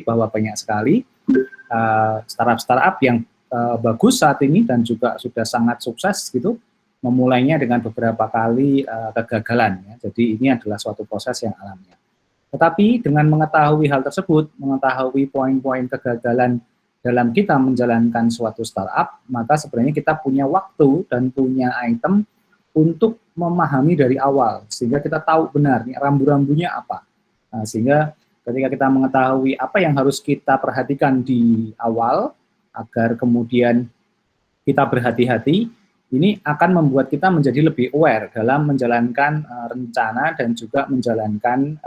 bahwa banyak sekali startup yang bagus saat ini dan juga sudah sangat sukses gitu, memulainya dengan beberapa kali kegagalan. Ya. Jadi ini adalah suatu proses yang alamiah. Tetapi dengan mengetahui hal tersebut, mengetahui poin-poin kegagalan dalam kita menjalankan suatu startup, maka sebenarnya kita punya waktu dan punya item untuk memahami dari awal, sehingga kita tahu benar nih rambu-rambunya apa. Nah, sehingga ketika kita mengetahui apa yang harus kita perhatikan di awal, agar kemudian kita berhati-hati, ini akan membuat kita menjadi lebih aware dalam menjalankan rencana dan juga menjalankan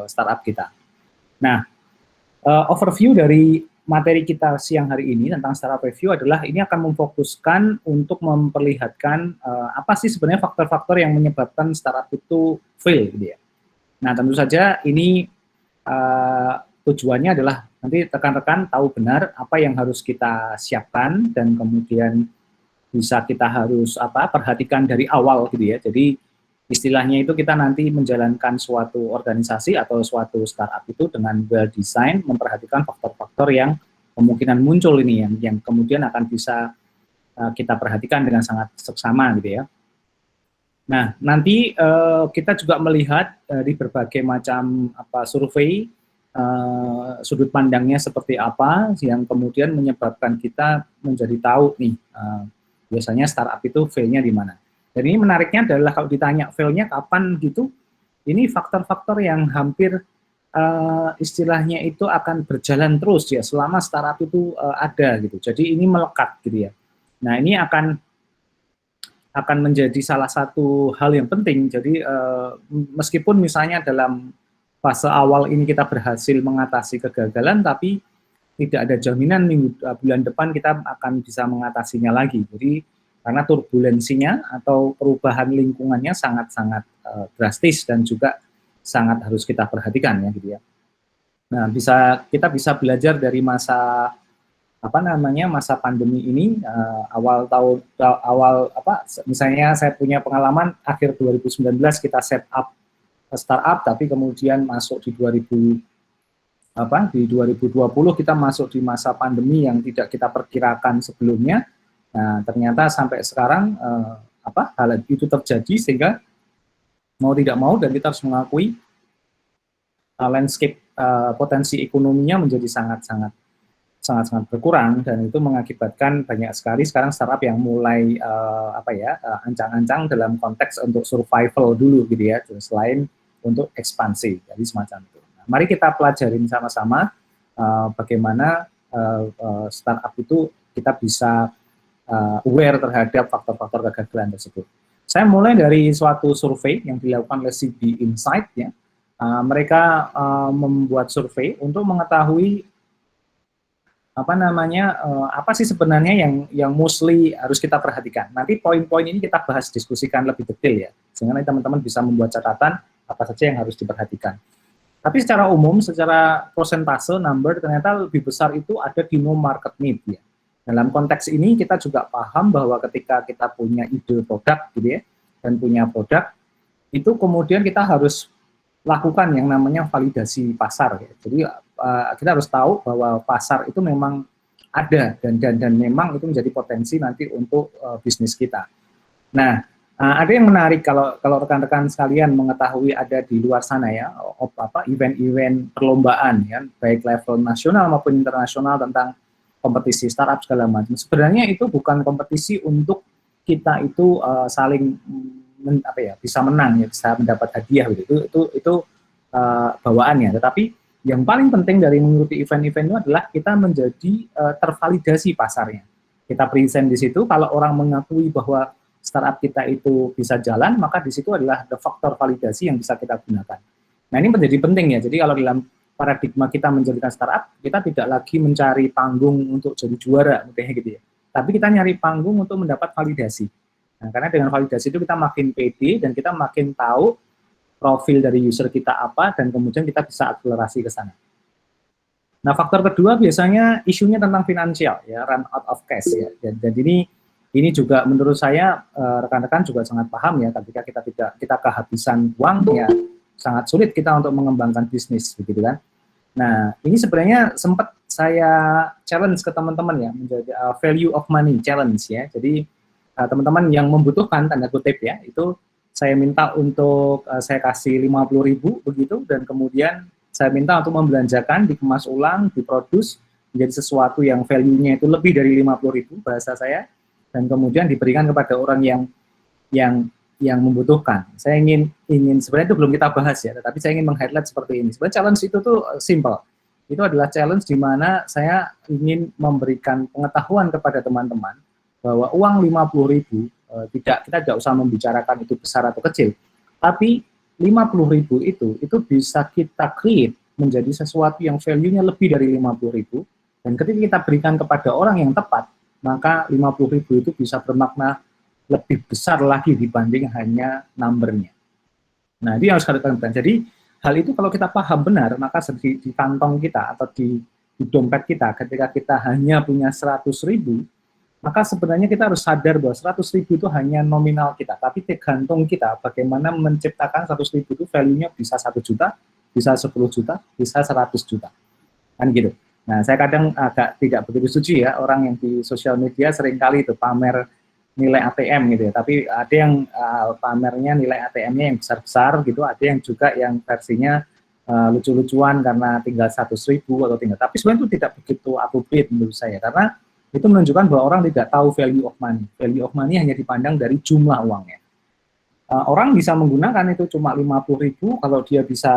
startup kita. Nah, overview dari materi kita siang hari ini tentang startup review adalah ini akan memfokuskan untuk memperlihatkan apa sih sebenarnya faktor-faktor yang menyebabkan startup itu fail gitu ya. Nah, tentu saja ini tujuannya adalah nanti rekan-rekan tahu benar apa yang harus kita siapkan dan kemudian bisa kita harus perhatikan dari awal gitu ya. Jadi istilahnya itu kita nanti menjalankan suatu organisasi atau suatu startup itu dengan well design, memperhatikan faktor-faktor yang kemungkinan muncul ini yang kemudian akan bisa kita perhatikan dengan sangat seksama gitu ya. Nah, nanti kita juga melihat dari berbagai macam survei sudut pandangnya seperti apa yang kemudian menyebabkan kita menjadi tahu nih biasanya startup itu fail-nya di mana. Dan ini menariknya adalah kalau ditanya fail-nya kapan gitu, ini faktor-faktor yang hampir istilahnya itu akan berjalan terus ya selama startup itu ada gitu. Jadi ini melekat gitu ya. Nah, ini akan menjadi salah satu hal yang penting. Jadi meskipun misalnya dalam fase awal ini kita berhasil mengatasi kegagalan, tapi tidak ada jaminan bulan depan kita akan bisa mengatasinya lagi. Jadi karena turbulensinya atau perubahan lingkungannya sangat-sangat drastis dan juga sangat harus kita perhatikan ya gitu ya. Nah, kita bisa belajar dari masa masa pandemi ini misalnya saya punya pengalaman akhir 2019 kita set up startup, tapi kemudian masuk di 2020 kita masuk di masa pandemi yang tidak kita perkirakan sebelumnya. Nah, ternyata sampai sekarang hal itu terjadi sehingga mau tidak mau dan kita harus mengakui landscape potensi ekonominya menjadi sangat-sangat berkurang, dan itu mengakibatkan banyak sekali sekarang startup yang mulai ancang-ancang dalam konteks untuk survival dulu gitu ya, selain untuk ekspansi, jadi semacam itu. Nah, mari kita pelajarin sama-sama bagaimana startup itu kita bisa aware terhadap faktor-faktor kegagalan tersebut. Saya mulai dari suatu survei yang dilakukan oleh CB Insight ya. Mereka membuat survei untuk mengetahui apa sih sebenarnya yang mostly harus kita perhatikan. Nanti poin-poin ini kita bahas diskusikan lebih detail ya, sehingga teman-teman bisa membuat catatan apa saja yang harus diperhatikan. Tapi secara umum, secara persentase number ternyata lebih besar itu ada di no market need ya. Dalam konteks ini kita juga paham bahwa ketika kita punya ide produk gitu ya, dan punya produk, itu kemudian kita harus lakukan yang namanya validasi pasar ya. Jadi kita harus tahu bahwa pasar itu memang ada dan memang itu menjadi potensi nanti untuk bisnis kita. Nah, ada yang menarik kalau rekan-rekan sekalian mengetahui ada di luar sana ya event-event perlombaan ya, baik level nasional maupun internasional tentang kompetisi startup segala macam. Sebenarnya itu bukan kompetisi untuk kita itu saling bisa menang ya, bisa mendapat hadiah gitu. Itu bawaannya, tetapi yang paling penting dari mengikuti event-event itu adalah kita menjadi tervalidasi pasarnya. Kita present di situ, kalau orang mengakui bahwa startup kita itu bisa jalan, maka di situ adalah the faktor validasi yang bisa kita gunakan. Nah, ini menjadi penting ya. Jadi kalau dalam paradigma kita menjadikan startup, kita tidak lagi mencari panggung untuk jadi juara, gitu ya. Tapi kita nyari panggung untuk mendapat validasi. Nah, karena dengan validasi itu kita makin pede dan kita makin tahu profil dari user kita apa, dan kemudian kita bisa akselerasi ke sana. Nah, faktor kedua biasanya isunya tentang finansial, ya, run out of cash ya. Dan ini juga menurut saya rekan-rekan juga sangat paham ya, ketika kita kehabisan uang ya sangat sulit kita untuk mengembangkan bisnis, begitu kan. Nah, ini sebenarnya sempat saya challenge ke teman-teman ya, menjadi value of money challenge ya. Jadi teman-teman yang membutuhkan tanda kutip ya, itu saya minta untuk saya kasih 50.000 begitu, dan kemudian saya minta untuk membelanjakan, dikemas ulang, diproduce menjadi sesuatu yang value-nya itu lebih dari 50.000 bahasa saya, dan kemudian diberikan kepada orang yang yang membutuhkan. Saya ingin sebenarnya itu belum kita bahas ya, tetapi saya ingin meng-highlight seperti ini. Sebenarnya challenge itu tuh simple. Itu adalah challenge di mana saya ingin memberikan pengetahuan kepada teman-teman bahwa uang 50.000 kita tidak usah membicarakan itu besar atau kecil, tapi 50.000 itu bisa kita create menjadi sesuatu yang value-nya lebih dari 50.000, dan ketika kita berikan kepada orang yang tepat, maka 50.000 itu bisa bermakna lebih besar lagi dibanding hanya numbernya. Nah, itu yang harus kita tekankan. Jadi, hal itu kalau kita paham benar, maka di kantong kita atau di dompet kita, ketika kita hanya punya 100.000, maka sebenarnya kita harus sadar bahwa 100.000 itu hanya nominal kita, tapi tergantung kita bagaimana menciptakan 100.000 itu value-nya bisa 1 juta, bisa 10 juta, bisa 100 juta. Kan gitu. Nah, saya kadang agak tidak begitu setuju ya, orang yang di sosial media seringkali itu pamer nilai ATM gitu ya, tapi ada yang pamernya nilai ATM-nya yang besar-besar gitu, ada yang juga yang versinya lucu-lucuan karena tinggal 100.000 atau tinggal, tapi sebenarnya itu tidak begitu appropriate menurut saya, karena itu menunjukkan bahwa orang tidak tahu value of money. Value of money hanya dipandang dari jumlah uangnya. Orang bisa menggunakan itu cuma 50.000, kalau dia bisa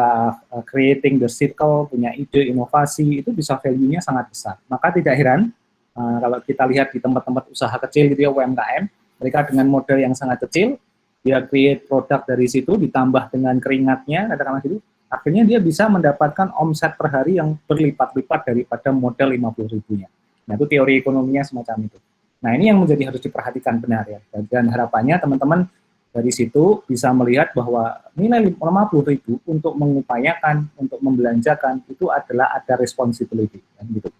creating the circle, punya ide, inovasi, itu bisa value-nya sangat besar. Maka tidak heran kalau kita lihat di tempat-tempat usaha kecil gitu ya, UMKM, mereka dengan modal yang sangat kecil, dia create produk dari situ, ditambah dengan keringatnya, katakanlah gitu, akhirnya dia bisa mendapatkan omset per hari yang berlipat-lipat daripada modal 50.000-nya. Nah, itu teori ekonominya semacam itu. Nah, ini yang menjadi harus diperhatikan benar ya. Dan harapannya teman-teman dari situ bisa melihat bahwa nilai 50.000 untuk mengupayakan, untuk membelanjakan, itu adalah ada responsibility. Gitu.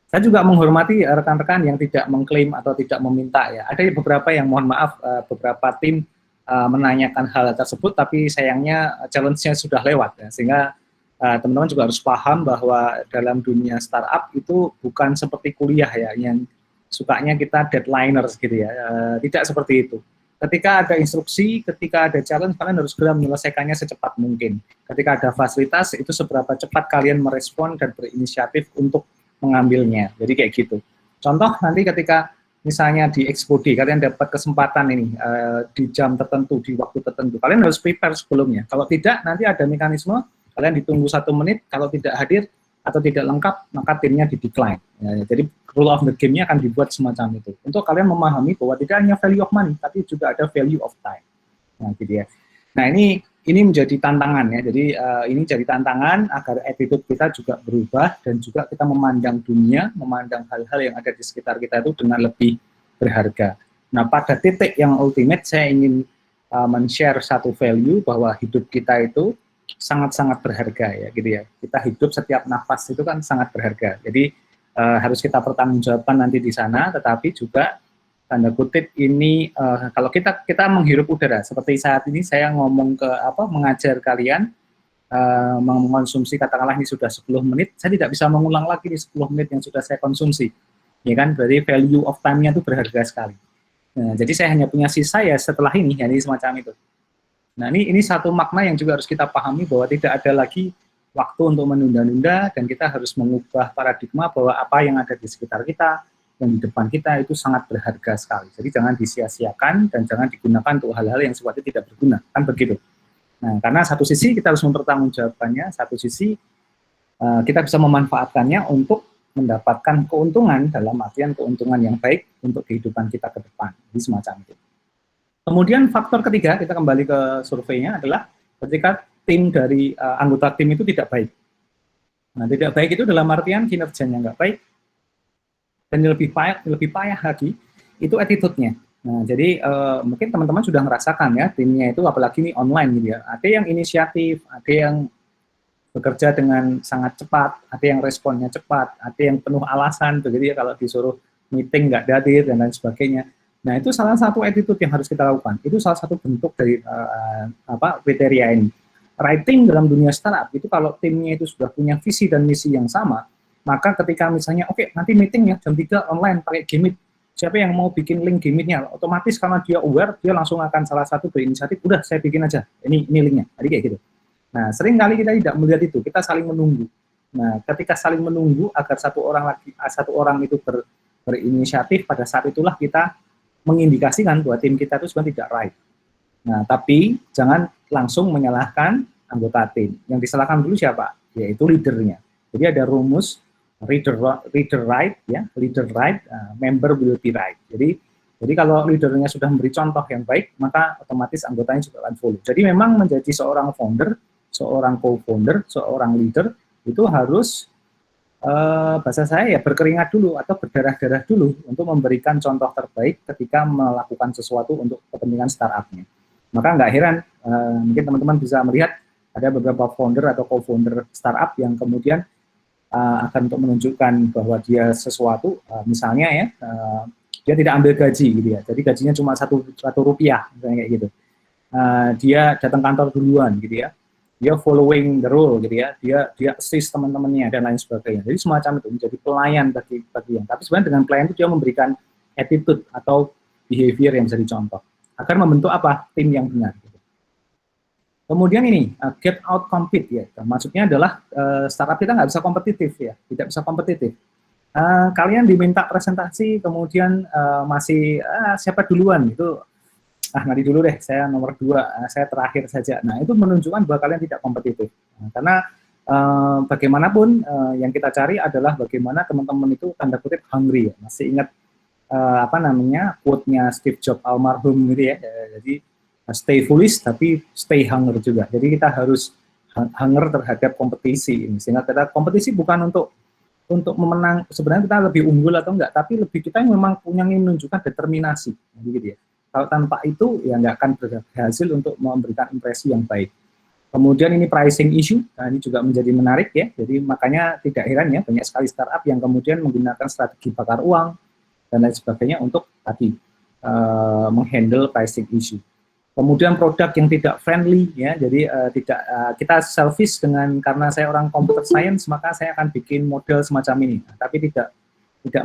Saya juga menghormati rekan-rekan yang tidak mengklaim atau tidak meminta ya. Ada beberapa yang mohon maaf, beberapa tim menanyakan hal tersebut, tapi sayangnya challenge-nya sudah lewat ya, sehingga teman-teman juga harus paham bahwa dalam dunia startup itu bukan seperti kuliah ya, yang sukanya kita deadliners gitu ya, tidak seperti itu. Ketika ada instruksi, ketika ada challenge, kalian harus segera menyelesaikannya secepat mungkin. Ketika ada fasilitas, itu seberapa cepat kalian merespon dan berinisiatif untuk mengambilnya. Jadi kayak gitu. Contoh nanti ketika misalnya di Expo-D, kalian dapat kesempatan ini di jam tertentu, di waktu tertentu, kalian harus prepare sebelumnya. Kalau tidak, nanti ada mekanisme, kalian ditunggu 1 menit, kalau tidak hadir atau tidak lengkap, maka timnya di-decline. Ya, jadi rule of the game-nya akan dibuat semacam itu. Untuk kalian memahami bahwa tidak hanya value of money, tapi juga ada value of time. Nah, gitu ya. Nah, ini menjadi tantangan ya. Jadi ini jadi tantangan agar attitude kita juga berubah dan juga kita memandang dunia, memandang hal-hal yang ada di sekitar kita itu dengan lebih berharga. Nah, pada titik yang ultimate saya ingin men-share satu value bahwa hidup kita itu sangat-sangat berharga ya gitu ya. Kita hidup setiap nafas itu kan sangat berharga. Jadi harus kita pertanggungjawabkan nanti di sana, tetapi juga tanda kutip ini kalau kita menghirup udara seperti saat ini saya ngomong mengajar kalian mengkonsumsi katakanlah ini sudah 10 menit, saya tidak bisa mengulang lagi di 10 menit yang sudah saya konsumsi. Ya kan, berarti value of time-nya itu berharga sekali. Nah, jadi saya hanya punya sisa ya setelah ini, jadi semacam itu. Nah, ini satu makna yang juga harus kita pahami bahwa tidak ada lagi waktu untuk menunda-nunda dan kita harus mengubah paradigma bahwa apa yang ada di sekitar kita, yang di depan kita itu sangat berharga sekali. Jadi jangan disia-siakan dan jangan digunakan untuk hal-hal yang sifatnya tidak berguna, kan begitu. Nah, karena satu sisi kita harus mempertanggungjawabkannya, satu sisi kita bisa memanfaatkannya untuk mendapatkan keuntungan dalam artian keuntungan yang baik untuk kehidupan kita ke depan. Jadi semacam itu. Kemudian faktor ketiga, kita kembali ke surveinya adalah ketika tim dari anggota tim itu tidak baik. Nah, tidak baik itu dalam artian kinerjanya nggak baik, dan lebih payah lagi, itu attitude-nya. Nah, jadi mungkin teman-teman sudah merasakan ya, timnya itu apalagi ini online gitu ya, ada yang inisiatif, ada yang bekerja dengan sangat cepat, ada yang responnya cepat, ada yang penuh alasan, begitu ya kalau disuruh meeting nggak hadir dan lain sebagainya. Nah, itu salah satu attitude yang harus kita lakukan. Itu salah satu bentuk dari kriteria ini. writing dalam dunia startup itu kalau timnya itu sudah punya visi dan misi yang sama, maka ketika misalnya oke, nanti meeting ya jam 3 online pakai Gmeet, siapa yang mau bikin link Gmeet-nya, otomatis karena dia aware, dia langsung akan salah satu berinisiatif, udah saya bikin aja, ini linknya, jadi kayak gitu. Nah, sering kali kita tidak melihat itu, kita saling menunggu. Nah, ketika saling menunggu agar satu orang itu berinisiatif, pada saat itulah kita mengindikasikan bahwa tim kita itu sebenarnya tidak right. Nah, tapi jangan langsung menyalahkan anggota tim. Yang disalahkan dulu siapa? Yaitu leadernya. Jadi ada rumus leader right, ya, leader right, member will be right. Jadi kalau leadernya sudah memberi contoh yang baik, maka otomatis anggotanya juga akan follow. Jadi memang menjadi seorang founder, seorang co-founder, seorang leader itu harus bahasa saya ya berkeringat dulu atau berdarah-darah dulu untuk memberikan contoh terbaik ketika melakukan sesuatu untuk kepentingan startupnya. Maka nggak heran, mungkin teman-teman bisa melihat ada beberapa founder atau co-founder startup yang kemudian akan untuk menunjukkan bahwa dia sesuatu, misalnya ya, dia tidak ambil gaji gitu ya, jadi gajinya cuma satu rupiah, misalnya kayak gitu. Dia datang kantor duluan gitu ya, dia following the rule gitu ya, dia assist teman-temannya dan lain sebagainya. Jadi semacam itu menjadi pelayan bagi yang. Tapi sebenarnya dengan pelayan itu dia memberikan attitude atau behavior yang bisa dicontoh agar membentuk apa tim yang benar. Gitu. Kemudian ini get out compete ya, maksudnya adalah startup kita nggak bisa kompetitif ya, tidak bisa kompetitif. Kalian diminta presentasi, kemudian masih siapa duluan itu. Nanti dulu deh, saya nomor 2, saya terakhir saja. Nah, itu menunjukkan bahwa kalian tidak kompetitif. Karena bagaimanapun yang kita cari adalah bagaimana teman-teman itu tanda kutip hungry ya. Masih ingat quote-nya Steve Jobs almarhum gitu ya. Jadi stay foolish tapi stay hunger juga. Jadi kita harus hunger terhadap kompetisi ini. Sehingga kita kompetisi bukan untuk memenang, sebenarnya kita lebih unggul atau enggak, tapi lebih kita yang memang punya menunjukkan determinasi gitu ya. Kalau tanpa itu, ya nggak akan berhasil untuk memberikan impresi yang baik. Kemudian ini pricing issue, nah ini juga menjadi menarik ya. Jadi makanya tidak heran ya, banyak sekali startup yang kemudian menggunakan strategi bakar uang dan lain sebagainya untuk tadi menghandle pricing issue. Kemudian produk yang tidak friendly ya, jadi kita selfish karena saya orang computer science, maka saya akan bikin model semacam ini, tapi tidak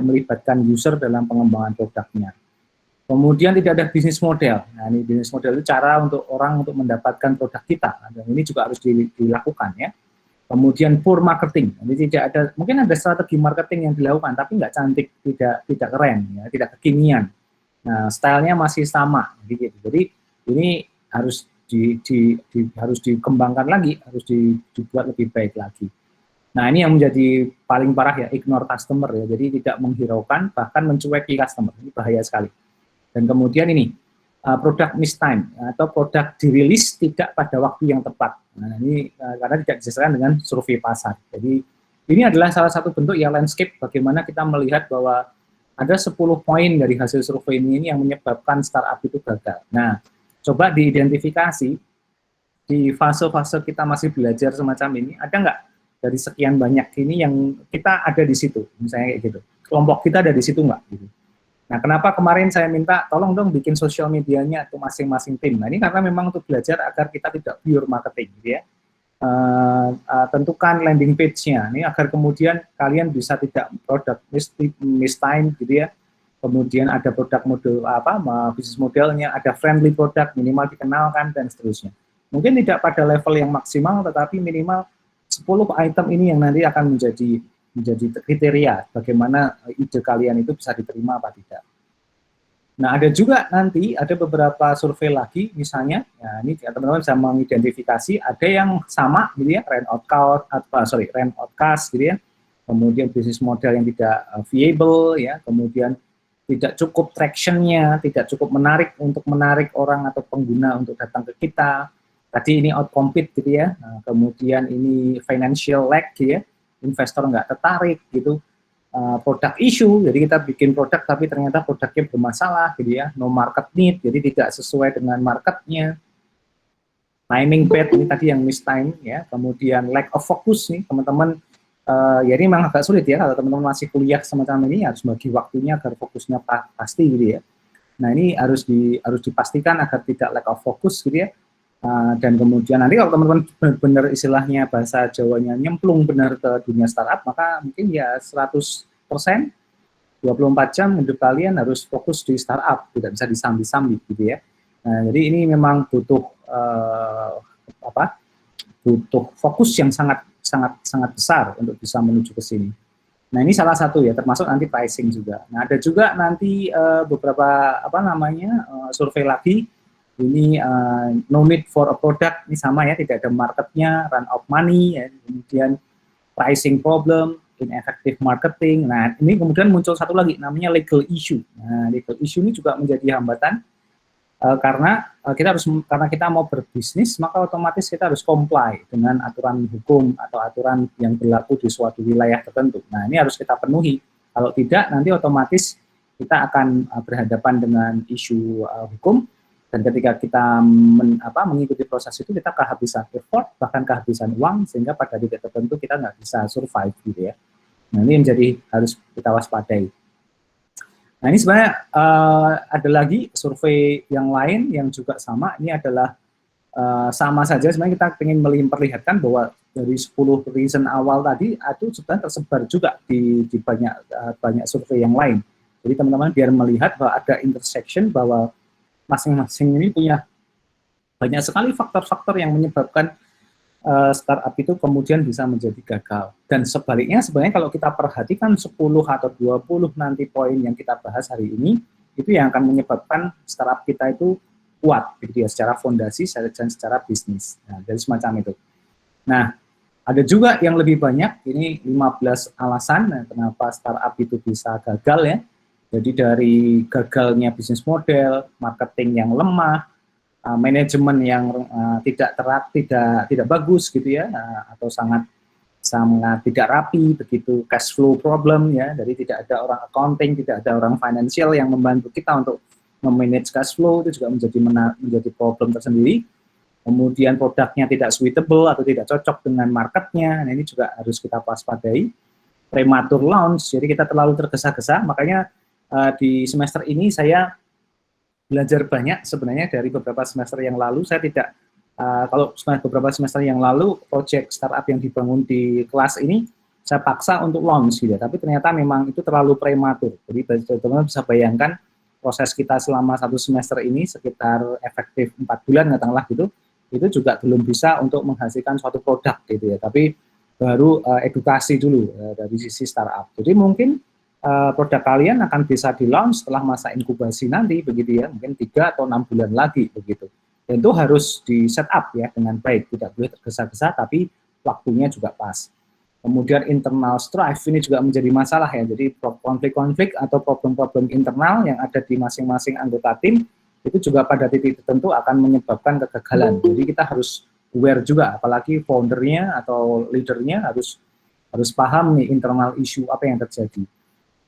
melibatkan user dalam pengembangan produknya. Kemudian tidak ada bisnis model. Nah, ini bisnis model itu cara untuk orang untuk mendapatkan produk kita. Dan ini juga harus dilakukan ya. Kemudian poor marketing. Jadi tidak ada, mungkin ada strategi marketing yang dilakukan, tapi nggak cantik, tidak keren, ya, tidak kekinian. Nah, stylenya masih sama, gitu. Jadi ini harus harus dikembangkan lagi, harus dibuat lebih baik lagi. Nah, ini yang menjadi paling parah ya, ignore customer ya. Jadi tidak menghiraukan, bahkan mencueki customer. Ini bahaya sekali. Dan kemudian ini produk mistime atau produk dirilis tidak pada waktu yang tepat. Nah, ini karena tidak disesuaikan dengan survei pasar. Jadi ini adalah salah satu bentuk ya landscape bagaimana kita melihat bahwa ada 10 poin dari hasil survei ini yang menyebabkan startup itu gagal. Nah, coba diidentifikasi di fase-fase kita masih belajar semacam ini, ada nggak dari sekian banyak ini yang kita ada di situ, misalnya kayak gitu. Kelompok kita ada di situ nggak? Gitu. Nah, kenapa kemarin saya minta tolong dong bikin sosial medianya untuk masing-masing tim. Nah, ini karena memang untuk belajar agar kita tidak pure marketing, gitu ya. Tentukan landing page-nya, ini agar kemudian kalian bisa tidak produk mistime, gitu ya. Kemudian ada produk model bisnis modelnya, ada friendly product minimal dikenalkan dan seterusnya. Mungkin tidak pada level yang maksimal, tetapi minimal 10 item ini yang nanti akan menjadi kriteria bagaimana ide kalian itu bisa diterima apa tidak. Nah, ada juga nanti ada beberapa survei lagi, misalnya, ya ini teman-teman bisa mengidentifikasi ada yang sama, gitu ya, rent out cost, gitu ya. Kemudian bisnis model yang tidak viable, ya, kemudian tidak cukup traction-nya, tidak cukup menarik untuk menarik orang atau pengguna untuk datang ke kita. Tadi ini out compete, gitu ya. Nah, kemudian ini financial lag, gitu ya. Investor nggak tertarik gitu, produk issue, jadi kita bikin produk tapi ternyata produknya bermasalah gitu ya, no market need, jadi tidak sesuai dengan marketnya, timing bad, ini tadi yang mistime ya, kemudian lack of focus nih teman-teman, ya ini memang agak sulit ya kalau teman-teman masih kuliah semacam ini, harus bagi waktunya agar fokusnya pasti gitu ya. Nah, ini harus dipastikan agar tidak lack of focus gitu ya. Dan kemudian nanti kalau teman-teman benar-benar istilahnya bahasa Jawanya nyemplung benar ke dunia startup, maka mungkin ya 100%, 24 jam hidup kalian harus fokus di startup, tidak bisa disambi-sambi gitu ya. Nah, jadi ini memang butuh butuh fokus yang sangat besar untuk bisa menuju ke sini. Nah, ini salah satu ya, termasuk nanti pricing juga. Nah, ada juga nanti beberapa survei lagi. Ini no need for a product, ini sama ya, tidak ada marketnya, run out money, ya. Kemudian pricing problem, ineffective marketing. Nah, ini kemudian muncul satu lagi, namanya legal issue. Nah, legal issue ini juga menjadi hambatan karena kita mau berbisnis, maka otomatis kita harus comply dengan aturan hukum atau aturan yang berlaku di suatu wilayah tertentu. Nah, ini harus kita penuhi. Kalau tidak, nanti otomatis kita akan berhadapan dengan isu hukum. Dan ketika kita mengikuti proses itu, kita kehabisan effort, bahkan kehabisan uang, sehingga pada titik tertentu kita nggak bisa survive gitu ya. Nah, ini menjadi harus kita waspadai. Nah, ini sebenarnya ada lagi survei yang lain yang juga sama. Ini adalah sama saja, sebenarnya kita ingin memperlihatkan bahwa dari 10 reason awal tadi, itu sebenarnya tersebar juga di banyak survei yang lain. Jadi teman-teman biar melihat bahwa ada intersection, bahwa masing-masing ini punya banyak sekali faktor-faktor yang menyebabkan startup itu kemudian bisa menjadi gagal. Dan sebaliknya sebenarnya kalau kita perhatikan 10 atau 20 nanti poin yang kita bahas hari ini, itu yang akan menyebabkan startup kita itu kuat, gitu ya, secara fondasi dan secara bisnis. Nah, jadi semacam itu. Nah, ada juga yang lebih banyak, ini 15 alasan kenapa startup itu bisa gagal ya. Jadi dari gagalnya bisnis model, marketing yang lemah, manajemen yang tidak bagus gitu ya, atau sangat tidak rapi, begitu cash flow problem ya, jadi tidak ada orang accounting, tidak ada orang financial yang membantu kita untuk memanage cash flow, itu juga menjadi problem tersendiri. Kemudian produknya tidak suitable atau tidak cocok dengan marketnya, nah ini juga harus kita waspadai. Prematur launch, jadi kita terlalu tergesa-gesa, makanya di semester ini saya belajar banyak sebenarnya dari beberapa semester yang lalu. Saya tidak, kalau beberapa semester yang lalu, project startup yang dibangun di kelas ini, saya paksa untuk launch gitu, tapi ternyata memang itu terlalu prematur. Jadi teman-teman bisa bayangkan proses kita selama 1 semester ini, sekitar efektif 4 bulan katakanlah gitu, itu juga belum bisa untuk menghasilkan suatu produk gitu ya, tapi baru edukasi dulu dari sisi startup. Jadi mungkin produk kalian akan bisa di-launch setelah masa inkubasi nanti, begitu ya, mungkin 3 atau 6 bulan lagi, begitu. Dan itu harus di-set-up ya dengan baik, tidak boleh tergesa-gesa, tapi waktunya juga pas. Kemudian internal strife ini juga menjadi masalah ya, jadi konflik-konflik atau problem-problem internal yang ada di masing-masing anggota tim, itu juga pada titik tertentu akan menyebabkan kegagalan. Jadi kita harus aware juga, apalagi foundernya atau leadernya harus paham nih internal issue apa yang terjadi.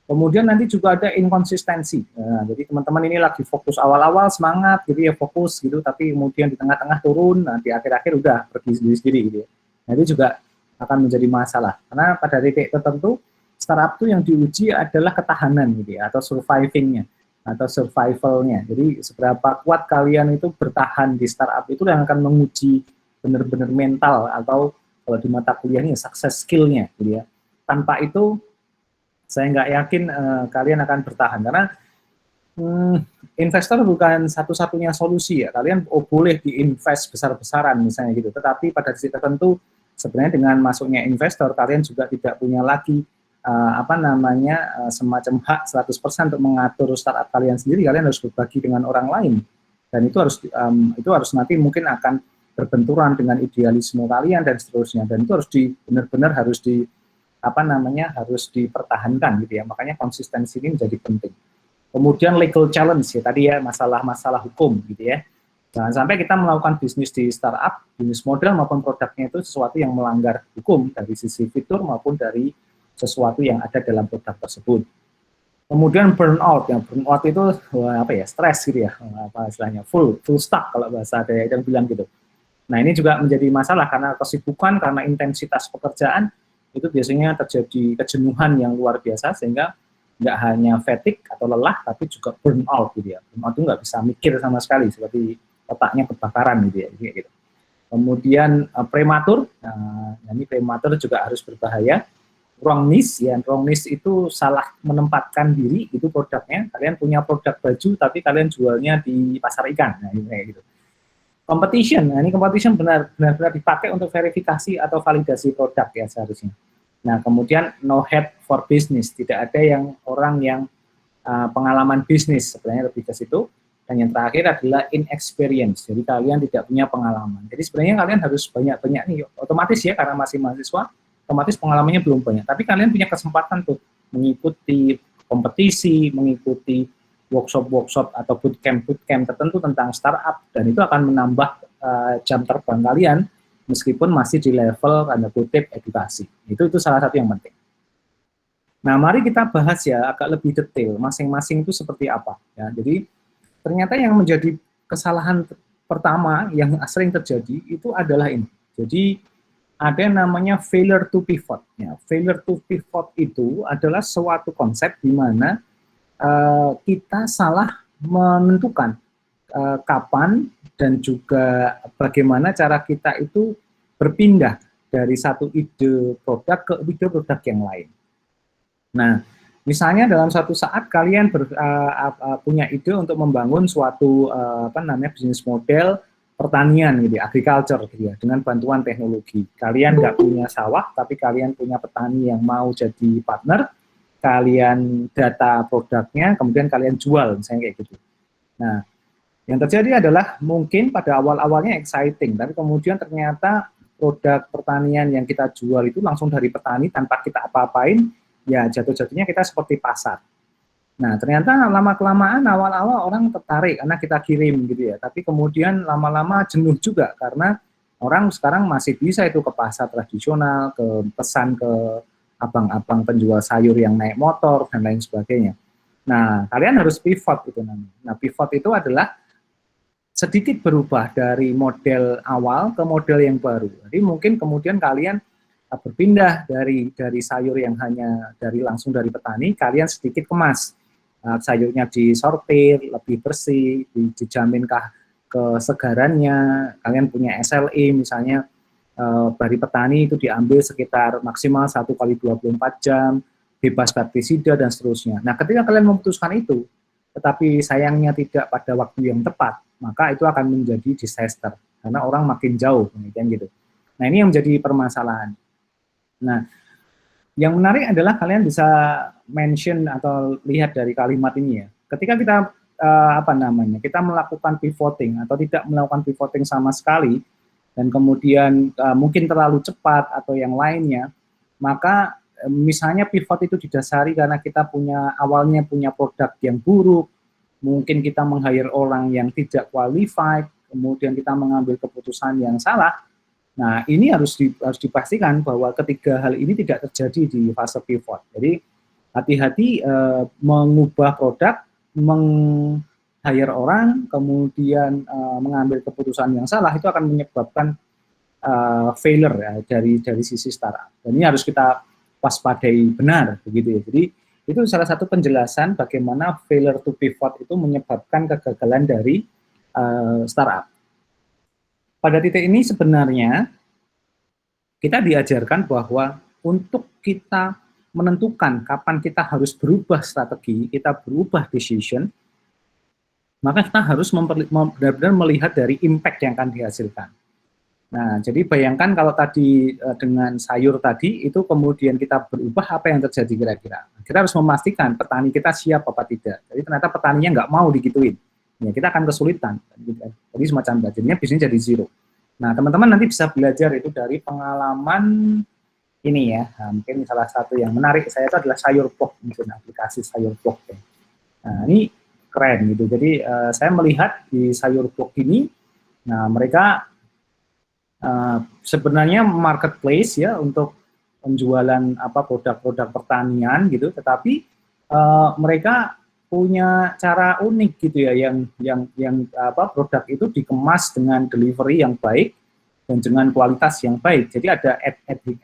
Kemudian nanti juga ada inkonsistensi. Nah, jadi teman-teman ini lagi fokus awal-awal semangat gitu ya, fokus gitu, tapi kemudian di tengah-tengah turun, nah di akhir-akhir udah pergi sendiri-sendiri gitu ya. Nah, itu juga akan menjadi masalah. Karena pada titik tertentu startup itu yang diuji adalah ketahanan gitu ya, atau surviving-nya atau survival-nya. Jadi seberapa kuat kalian itu bertahan di startup itu yang akan menguji benar-benar mental, atau kalau di mata kuliahnya success skill-nya gitu ya. Tanpa itu saya nggak yakin kalian akan bertahan, karena investor bukan satu-satunya solusi ya. Kalian boleh diinvest besar-besaran misalnya gitu, tetapi pada titik tertentu sebenarnya dengan masuknya investor kalian juga tidak punya lagi semacam hak 100% untuk mengatur startup kalian sendiri. Kalian harus berbagi dengan orang lain, dan itu harus nanti mungkin akan berbenturan dengan idealisme kalian dan seterusnya, dan itu harus benar-benar harus dipertahankan gitu ya. Makanya konsistensi ini menjadi penting. Kemudian legal challenge ya, tadi ya, masalah hukum gitu ya. Jangan sampai kita melakukan bisnis di startup, bisnis model maupun produknya itu sesuatu yang melanggar hukum dari sisi fitur maupun dari sesuatu yang ada dalam produk tersebut. Kemudian burnout ya, burnout itu stres gitu ya, istilahnya full stuck kalau bahasa ada yang bilang gitu. Nah, ini juga menjadi masalah karena kesibukan, karena intensitas pekerjaan, itu biasanya terjadi kejenuhan yang luar biasa, sehingga nggak hanya fatigue atau lelah, tapi juga burnout gitu ya. Burnout itu nggak bisa mikir sama sekali, seperti otaknya kebakaran gitu ya, gitu. Kemudian prematur, ini prematur juga harus berbahaya. Wrongness, ya wrongness itu salah menempatkan diri, itu produknya. Kalian punya produk baju, tapi kalian jualnya di pasar ikan, nah ini kayak gitu. Competition, nah ini competition benar-benar dipakai untuk verifikasi atau validasi produk ya seharusnya. Nah kemudian no head for business, tidak ada yang orang yang pengalaman bisnis, sebenarnya lebih ke situ. Dan yang terakhir adalah inexperience, jadi kalian tidak punya pengalaman. Jadi sebenarnya kalian harus banyak-banyak nih, otomatis ya karena masih mahasiswa, otomatis pengalamannya belum banyak. Tapi kalian punya kesempatan tuh mengikuti kompetisi, mengikuti workshop-workshop atau bootcamp tertentu tentang startup, dan itu akan menambah jam terbang kalian meskipun masih di level tanda kutip edukasi. Itu salah satu yang penting. Nah, mari kita bahas ya agak lebih detail masing-masing itu seperti apa ya. Jadi ternyata yang menjadi kesalahan pertama yang sering terjadi itu adalah ini. Jadi ada yang namanya failure to pivot. Ya, failure to pivot itu adalah suatu konsep di mana kita salah menentukan kapan dan juga bagaimana cara kita itu berpindah dari satu ide produk ke ide produk yang lain. Nah, misalnya dalam suatu saat kalian punya ide untuk membangun suatu bisnis model pertanian gitu, agriculture gitu ya, dengan bantuan teknologi. Kalian nggak punya sawah, tapi kalian punya petani yang mau jadi partner, kalian data produknya, kemudian kalian jual, misalnya kayak gitu. Nah, yang terjadi adalah mungkin pada awal-awalnya exciting, tapi kemudian ternyata produk pertanian yang kita jual itu langsung dari petani tanpa kita apa-apain, ya jatuh-jatuhnya kita seperti pasar. Nah, ternyata lama-kelamaan awal-awal orang tertarik karena kita kirim gitu ya, tapi kemudian lama-lama jenuh juga karena orang sekarang masih bisa itu ke pasar tradisional, ke pesan ke abang-abang penjual sayur yang naik motor dan lain sebagainya. Nah, kalian harus pivot itu namanya. Nah, pivot itu adalah sedikit berubah dari model awal ke model yang baru. Jadi mungkin kemudian kalian berpindah dari sayur yang hanya langsung dari petani, kalian sedikit kemas. Sayurnya disortir, lebih bersih, dijaminkah kesegarannya, kalian punya SLE misalnya, dari petani itu diambil sekitar maksimal 1x24 jam, bebas pestisida dan seterusnya. Nah, ketika kalian memutuskan itu, tetapi sayangnya tidak pada waktu yang tepat, maka itu akan menjadi disaster, karena orang makin jauh, gitu. Nah, ini yang menjadi permasalahan. Nah, yang menarik adalah kalian bisa mention atau lihat dari kalimat ini ya. Ketika kita kita melakukan pivoting atau tidak melakukan pivoting sama sekali, dan kemudian mungkin terlalu cepat atau yang lainnya, maka misalnya pivot itu didasari karena kita awalnya punya produk yang buruk, mungkin kita meng-hire orang yang tidak qualified, kemudian kita mengambil keputusan yang salah. Nah, ini harus dipastikan bahwa ketiga hal ini tidak terjadi di fase pivot. Jadi, hati-hati mengubah produk, meng-hire orang, kemudian mengambil keputusan yang salah, itu akan menyebabkan failure ya, dari sisi startup. Dan ini harus kita waspadai benar, begitu ya. Jadi, itu salah satu penjelasan bagaimana failure to pivot itu menyebabkan kegagalan dari startup. Pada titik ini sebenarnya kita diajarkan bahwa untuk kita menentukan kapan kita harus berubah strategi, kita berubah decision, maka kita harus benar-benar melihat dari impact yang akan dihasilkan. Nah, jadi bayangkan kalau tadi dengan sayur tadi, itu kemudian kita berubah, apa yang terjadi kira-kira? Kita harus memastikan petani kita siap apa tidak. Jadi ternyata petaninya nggak mau digituin. Ya, kita akan kesulitan. Jadi semacam jadinya bisnis jadi zero. Nah, teman-teman nanti bisa belajar itu dari pengalaman ini ya. Nah, mungkin salah satu yang menarik saya itu adalah Sayurblog, mungkin aplikasi Sayurblog. Ya. Nah, ini keren gitu. Jadi saya melihat di Sayurblog ini, nah mereka sebenarnya marketplace ya untuk penjualan produk-produk pertanian gitu, tetapi mereka punya cara unik gitu ya, yang produk itu dikemas dengan delivery yang baik dan dengan kualitas yang baik. Jadi ada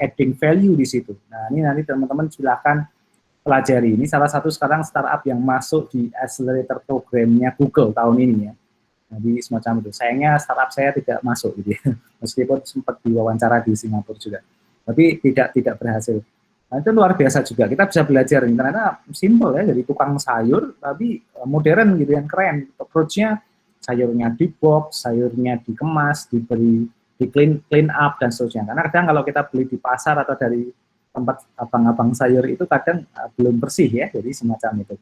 adding value di situ. Nah, ini nanti teman-teman silakan pelajari. Ini salah satu sekarang startup yang masuk di accelerator programnya Google tahun ini ya. Jadi semacam itu. Sayangnya startup saya tidak masuk gitu ya. Meskipun sempat diwawancara di Singapura juga. Tapi tidak berhasil. Nah, itu luar biasa juga. Kita bisa belajar ini. Ternyata simple ya, jadi tukang sayur tapi modern gitu, yang keren. Approach-nya sayurnya di box, sayurnya dikemas, diberi di clean up dan seterusnya. Karena kadang kalau kita beli di pasar atau dari tempat abang-abang sayur itu kadang belum bersih ya, jadi semacam itu.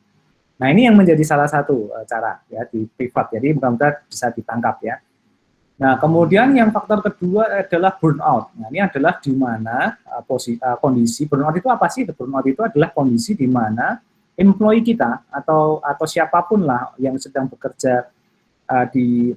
Nah, ini yang menjadi salah satu cara ya di pivot. Jadi mudah-mudahan bisa ditangkap ya. Nah, kemudian yang faktor kedua adalah burnout. Nah, ini adalah di mana kondisi burnout itu apa sih? Burnout itu adalah kondisi di mana employee kita atau siapapun lah yang sedang bekerja di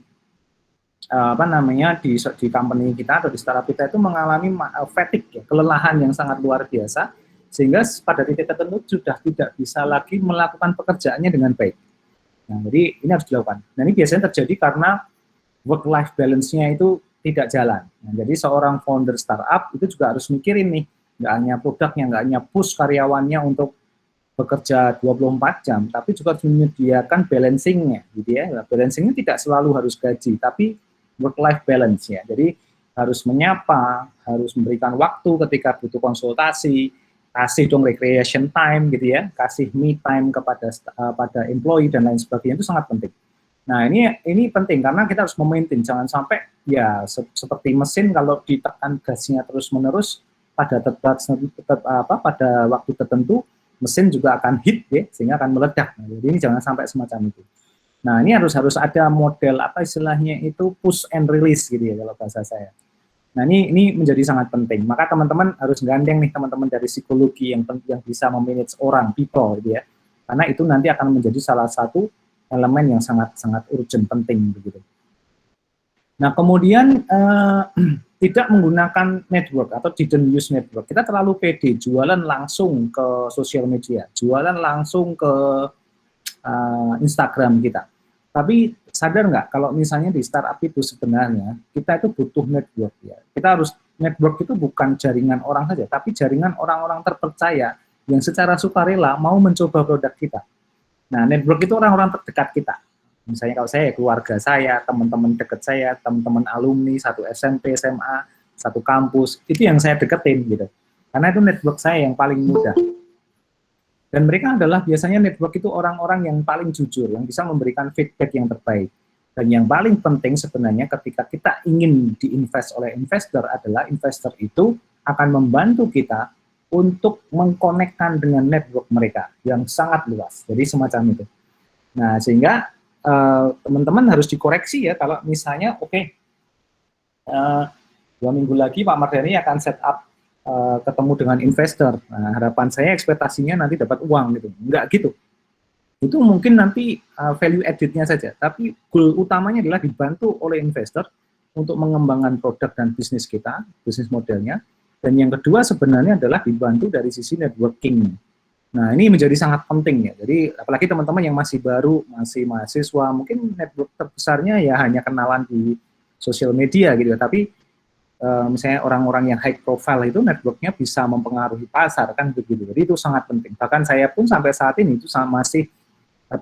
apa namanya di company kita atau di startup kita itu mengalami fatigue ya, kelelahan yang sangat luar biasa, sehingga pada titik tertentu sudah tidak bisa lagi melakukan pekerjaannya dengan baik. Nah, jadi ini harus dilakukan. Nah, ini biasanya terjadi karena work-life balance-nya itu tidak jalan. Nah, jadi seorang founder startup itu juga harus mikirin nih, nggak hanya produknya, nggak hanya push karyawannya untuk bekerja 24 jam, tapi juga harus menyediakan balancing-nya, gitu ya. Balancing-nya tidak selalu harus gaji, tapi work-life balance ya. Jadi harus menyapa, harus memberikan waktu ketika butuh konsultasi, kasih dong recreation time gitu ya, kasih me time kepada pada employee dan lain sebagainya, itu sangat penting. Nah, ini penting karena kita harus memaintain, jangan sampai ya seperti mesin kalau ditekan gasnya terus-menerus pada pada waktu tertentu mesin juga akan hit ya, sehingga akan meledak. Nah, jadi ini jangan sampai semacam itu. Nah, ini harus ada model apa istilahnya itu push and release gitu ya kalau bahasa saya. Nah, ini menjadi sangat penting. Maka teman-teman harus gandeng nih teman-teman dari psikologi yang bisa memanage orang, people gitu ya. Karena itu nanti akan menjadi salah satu elemen yang sangat urgent, penting begitu. Nah, kemudian tidak menggunakan network atau didn't use network. Kita terlalu pede jualan langsung ke sosial media, jualan langsung ke Instagram kita. Tapi sadar nggak kalau misalnya di startup itu sebenarnya kita itu butuh network ya. Kita harus network itu bukan jaringan orang saja, tapi jaringan orang-orang terpercaya yang secara sukarela mau mencoba produk kita. Nah, network itu orang-orang terdekat kita. Misalnya kalau saya, keluarga saya, teman-teman dekat saya, teman-teman alumni, satu SMP, SMA, satu kampus, itu yang saya deketin gitu. Karena itu network saya yang paling mudah. Dan mereka adalah biasanya network itu orang-orang yang paling jujur, yang bisa memberikan feedback yang terbaik. Dan yang paling penting sebenarnya ketika kita ingin diinvest oleh investor adalah investor itu akan membantu kita untuk mengkonekkan dengan network mereka yang sangat luas. Jadi semacam itu. Nah, sehingga teman-teman harus dikoreksi ya kalau misalnya oke, 2 minggu lagi Pak Mardhani akan set up ketemu dengan investor. Nah, harapan saya ekspektasinya nanti dapat uang gitu. Enggak gitu. Itu mungkin nanti value added-nya saja, tapi goal utamanya adalah dibantu oleh investor untuk mengembangkan produk dan bisnis kita, bisnis modelnya. Dan yang kedua sebenarnya adalah dibantu dari sisi networking. Nah, ini menjadi sangat penting ya. Jadi apalagi teman-teman yang masih baru, masih mahasiswa, mungkin network terbesarnya ya hanya kenalan di sosial media gitu ya. Tapi misalnya orang-orang yang high profile itu networknya bisa mempengaruhi pasar kan begitu. Jadi itu sangat penting. Bahkan saya pun sampai saat ini itu masih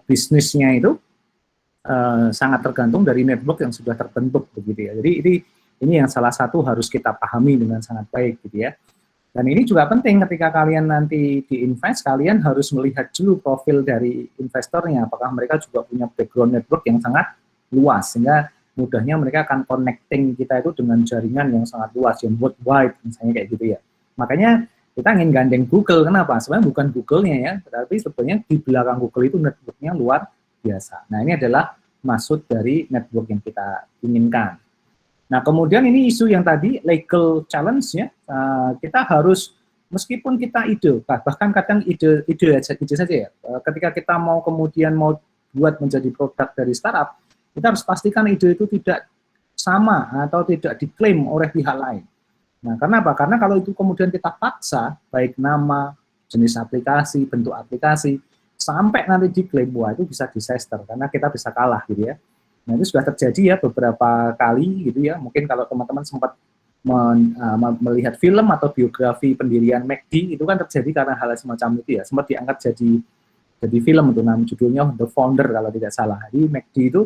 bisnisnya itu sangat tergantung dari network yang sudah terbentuk begitu ya. Jadi ini yang salah satu harus kita pahami dengan sangat baik gitu ya. Dan ini juga penting ketika kalian nanti diinvest, kalian harus melihat dulu profil dari investornya, apakah mereka juga punya background network yang sangat luas, sehingga mudahnya mereka akan connecting kita itu dengan jaringan yang sangat luas, yang worldwide, misalnya kayak gitu ya. Makanya kita ingin gandeng Google, kenapa? Sebenarnya bukan Google-nya ya, tapi sebetulnya di belakang Google itu network-nya luar biasa. Nah, ini adalah maksud dari network yang kita inginkan. Nah, kemudian ini isu yang tadi, legal challenge ya, kita harus, meskipun kita ide, bahkan kadang ide saja ya, ketika kita mau kemudian mau buat menjadi produk dari startup, kita harus pastikan ide itu tidak sama atau tidak diklaim oleh pihak lain. Nah, karena apa? Karena kalau itu kemudian kita paksa, baik nama, jenis aplikasi, bentuk aplikasi, sampai nanti diklaim, wah itu bisa disaster, karena kita bisa kalah gitu ya. Nah, itu sudah terjadi ya beberapa kali gitu ya. Mungkin kalau teman-teman sempat melihat film atau biografi pendirian McD, itu kan terjadi karena hal semacam itu ya. Sempat diangkat jadi film itu, nama judulnya The Founder kalau tidak salah. Jadi McD itu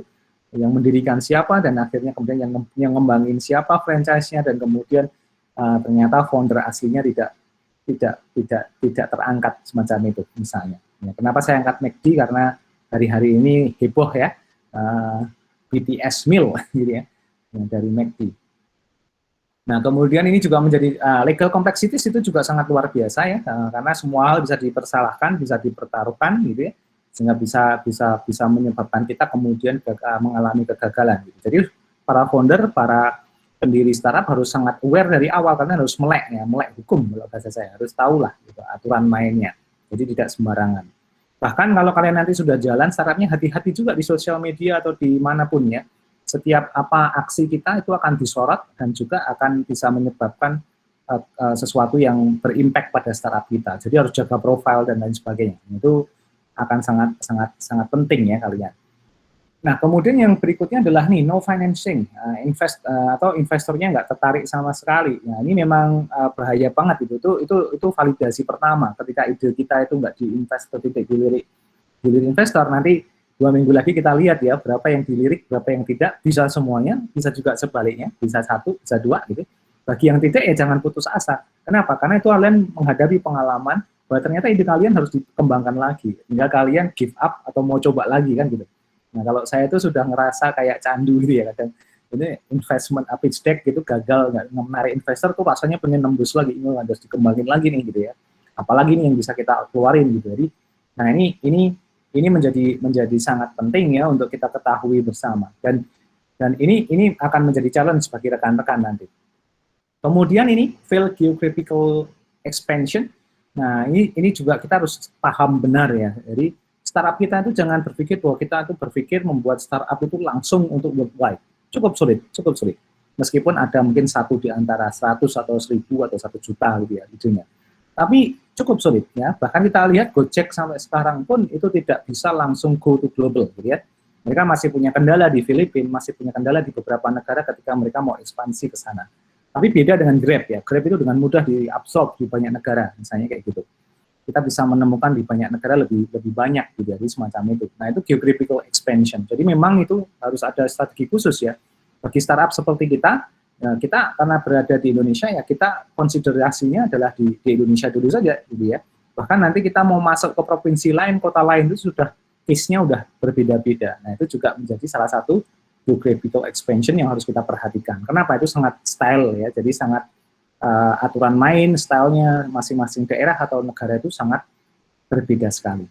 yang mendirikan siapa, dan akhirnya kemudian yang ngembangin siapa franchise-nya, dan kemudian ternyata founder aslinya tidak terangkat semacam itu misalnya. Ya, kenapa saya angkat McD? Karena hari-hari ini heboh ya, BTS meal gitu ya, dari McD. Nah, kemudian ini juga menjadi legal complexities itu juga sangat luar biasa ya, karena semua hal bisa dipersalahkan, bisa dipertaruhkan gitu ya, sehingga bisa menyebabkan kita kemudian mengalami kegagalan. Gitu. Jadi para founder, para pendiri startup harus sangat aware dari awal, karena harus melek hukum kalau bahasa saya, harus tahu lah gitu, aturan mainnya. Jadi tidak sembarangan. Bahkan kalau kalian nanti sudah jalan startupnya, hati-hati juga di sosial media atau di manapun ya. Setiap apa aksi kita itu akan disorot dan juga akan bisa menyebabkan sesuatu yang berimpact pada startup kita. Jadi harus jaga profil dan lain sebagainya. Itu akan sangat penting ya kalian. Nah, kemudian yang berikutnya adalah nih no financing, atau investornya nggak tertarik sama sekali. Nah, ini memang bahaya banget itu validasi pertama. Ketika ide kita itu nggak diinvest atau tidak dilirik investor, nanti 2 minggu lagi kita lihat ya berapa yang dilirik, berapa yang tidak, bisa semuanya, bisa juga sebaliknya, bisa 1, bisa 2 gitu. Bagi yang tidak ya jangan putus asa. Kenapa? Karena itu kalian menghadapi pengalaman bahwa ternyata ide kalian harus dikembangkan lagi. Tinggal kalian give up atau mau coba lagi kan gitu. Nah, kalau saya itu sudah ngerasa kayak candu gitu ya, kadang ini investment pitch deck gitu gagal, nggak menarik investor tuh rasanya pengen nembus lagi, ini harus dikembangin lagi nih gitu ya. Apalagi nih yang bisa kita keluarin gitu. Jadi, nah ini menjadi sangat penting ya untuk kita ketahui bersama, dan ini akan menjadi challenge bagi rekan-rekan nanti. Kemudian ini fail geographical expansion. Nah, ini juga kita harus paham benar ya. Jadi startup kita itu jangan berpikir bahwa kita itu berpikir membuat startup itu langsung untuk worldwide. Cukup sulit. Meskipun ada mungkin 1 di antara 100 atau 1000 atau 1 juta gitu ya idenya. Tapi cukup sulit ya. Bahkan kita lihat Gojek sampai sekarang pun itu tidak bisa langsung go to global gitu ya. Mereka masih punya kendala di Filipina, masih punya kendala di beberapa negara ketika mereka mau ekspansi ke sana. Tapi beda dengan Grab ya. Grab itu dengan mudah diabsorb di banyak negara, misalnya kayak gitu. Kita bisa menemukan di banyak negara lebih banyak gitu, jadi semacam itu. Nah, itu geographical expansion. Jadi memang itu harus ada strategi khusus ya. Bagi startup seperti kita, ya kita karena berada di Indonesia ya kita konsiderasinya adalah di Indonesia dulu saja gitu ya. Bahkan nanti kita mau masuk ke provinsi lain, kota lain itu sudah case-nya udah berbeda-beda. Nah, itu juga menjadi salah satu geographical expansion yang harus kita perhatikan. Kenapa? Itu sangat style ya. Jadi sangat aturan main, stylenya masing-masing daerah atau negara itu sangat berbeda sekali.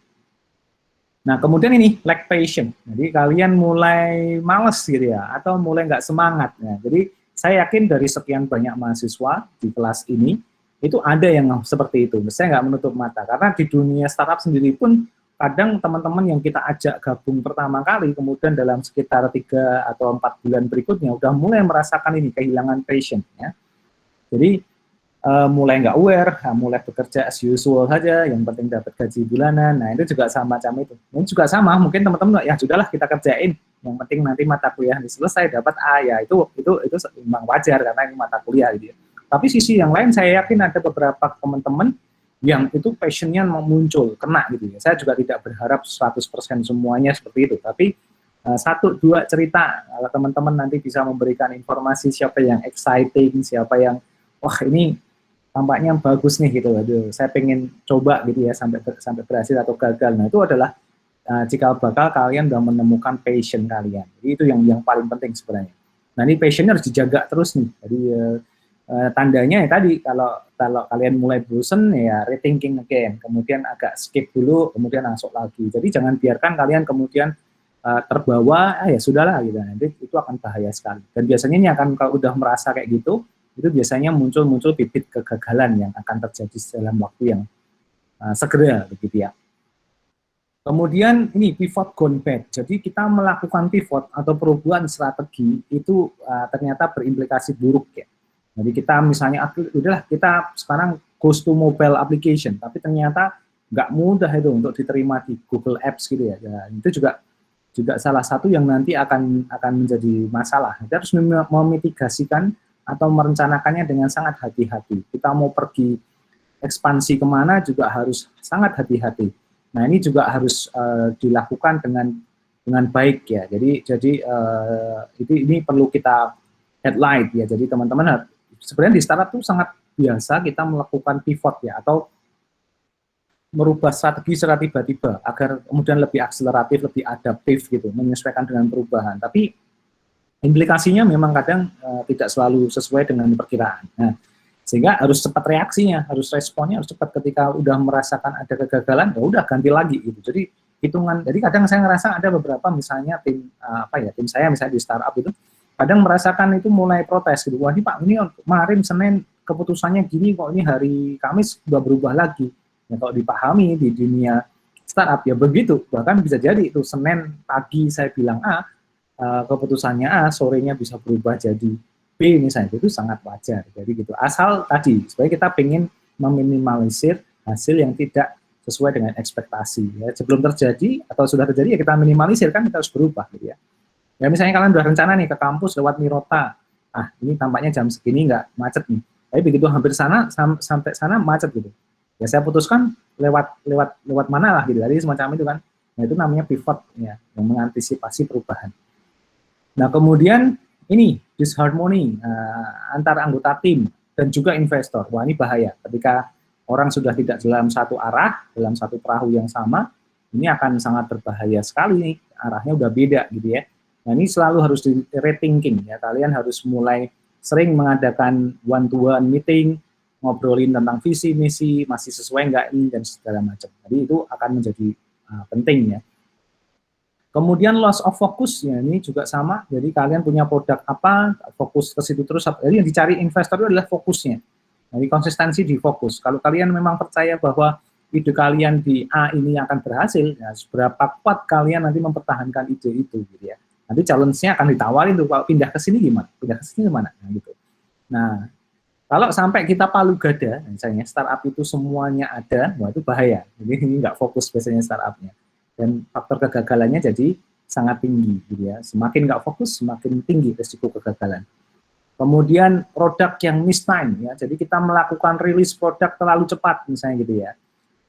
Nah, kemudian ini lack passion. Jadi kalian mulai males gitu ya, atau mulai nggak semangat. Ya. Jadi saya yakin dari sekian banyak mahasiswa di kelas ini, itu ada yang seperti itu. Saya nggak menutup mata, karena di dunia startup sendiri pun kadang teman-teman yang kita ajak gabung pertama kali, kemudian dalam sekitar 3 atau 4 bulan berikutnya, udah mulai merasakan ini, kehilangan passion. Ya. Jadi mulai nggak aware, mulai bekerja as usual saja, yang penting dapat gaji bulanan. Nah, itu juga sama macam itu. Ini juga sama, mungkin teman-teman ya sudahlah kita kerjain, yang penting nanti mata kuliah selesai dapat A, ya itu memang wajar karena ini mata kuliah gitu ya. Tapi sisi yang lain saya yakin ada beberapa teman-teman yang itu passionnya muncul, kena gitu ya. Saya juga tidak berharap 100% semuanya seperti itu, tapi 1-2 cerita kalau teman-teman nanti bisa memberikan informasi siapa yang exciting, siapa yang wah ini tampaknya bagus nih gitu, aduh saya pengen coba gitu ya sampai berhasil atau gagal. Nah, itu adalah jika bakal kalian udah menemukan passion kalian. Jadi itu yang paling penting sebenarnya. Nah, ini passionnya harus dijaga terus nih. Jadi tandanya ya tadi kalau kalian mulai bosen ya rethinking again, kemudian agak skip dulu, kemudian masuk lagi. Jadi jangan biarkan kalian kemudian terbawa, ya sudahlah gitu. Nanti itu akan bahaya sekali. Dan biasanya ini akan kalau udah merasa kayak gitu, itu biasanya muncul bibit kegagalan yang akan terjadi dalam waktu yang segera begitu ya. Kemudian ini pivot gone bad. Jadi kita melakukan pivot atau perubahan strategi itu ternyata berimplikasi buruk ya. Jadi kita misalnya udahlah kita sekarang goes to mobile application, tapi ternyata nggak mudah itu untuk diterima di Google Apps gitu ya. Dan itu juga salah satu yang nanti akan menjadi masalah. Kita harus memitigasikan atau merencanakannya dengan sangat hati-hati. Kita mau pergi ekspansi kemana juga harus sangat hati-hati. Nah, ini juga harus dilakukan dengan dengan baik ya. Jadi ini perlu kita headlight ya. Jadi teman-teman sebenarnya di startup itu sangat biasa kita melakukan pivot ya, atau merubah strategi secara tiba-tiba agar kemudian lebih akseleratif, lebih adaptif gitu, menyesuaikan dengan perubahan. Tapi implikasinya memang kadang tidak selalu sesuai dengan perkiraan. Nah, sehingga harus cepat reaksinya, harus responnya harus cepat. Ketika udah merasakan ada kegagalan, ya udah ganti lagi gitu. Jadi hitungan. Jadi kadang saya ngerasa ada beberapa misalnya tim tim saya misalnya di startup itu kadang merasakan itu mulai protes gitu. Wah, ini Pak, ini kemarin Senin keputusannya gini, kok ini hari Kamis udah berubah lagi. Ya, kalau dipahami di dunia startup ya begitu. Bahkan bisa jadi itu Senin pagi saya bilang A, keputusannya A, sorenya bisa berubah jadi B misalnya, itu sangat wajar. Jadi gitu. Asal tadi, supaya kita ingin meminimalisir hasil yang tidak sesuai dengan ekspektasi. Ya. Sebelum terjadi atau sudah terjadi ya kita minimalisir, kan kita harus berubah gitu ya. Ya misalnya kalian udah rencana nih ke kampus lewat Mirota, ini tampaknya jam segini nggak macet nih. Tapi begitu hampir sana sampai sana macet gitu. Ya saya putuskan lewat mana lah gitu. Jadi semacam itu kan. Nah itu namanya pivot ya, yang mengantisipasi perubahan. Nah kemudian ini disharmony antar anggota tim dan juga investor. Wah ini bahaya. Ketika orang sudah tidak dalam satu arah, dalam satu perahu yang sama, ini akan sangat berbahaya sekali nih. Arahnya udah beda gitu ya. Nah ini selalu harus di rethinking ya. Kalian harus mulai sering mengadakan one-to-one meeting, ngobrolin tentang visi misi, masih sesuai nggak ini dan segala macam. Jadi itu akan menjadi penting ya. Kemudian loss of focus ya ini juga sama. Jadi kalian punya produk apa, fokus ke situ terus. Jadi yang dicari investor itu adalah fokusnya. Jadi konsistensi di fokus. Kalau kalian memang percaya bahwa ide kalian di A ini akan berhasil, ya seberapa kuat kalian nanti mempertahankan ide itu gitu ya. Nanti challenge-nya akan ditawarin tuh, kalau pindah ke sini gimana? Pindah ke sini gimana? Nah, gitu. Nah, kalau sampai kita palu gada, misalnya startup itu semuanya ada, wah itu bahaya. Jadi ini nggak fokus biasanya startupnya. Dan faktor kegagalannya jadi sangat tinggi gitu ya. Semakin nggak fokus, semakin tinggi risiko kegagalan. Kemudian produk yang miss time ya. Jadi kita melakukan rilis produk terlalu cepat misalnya gitu ya.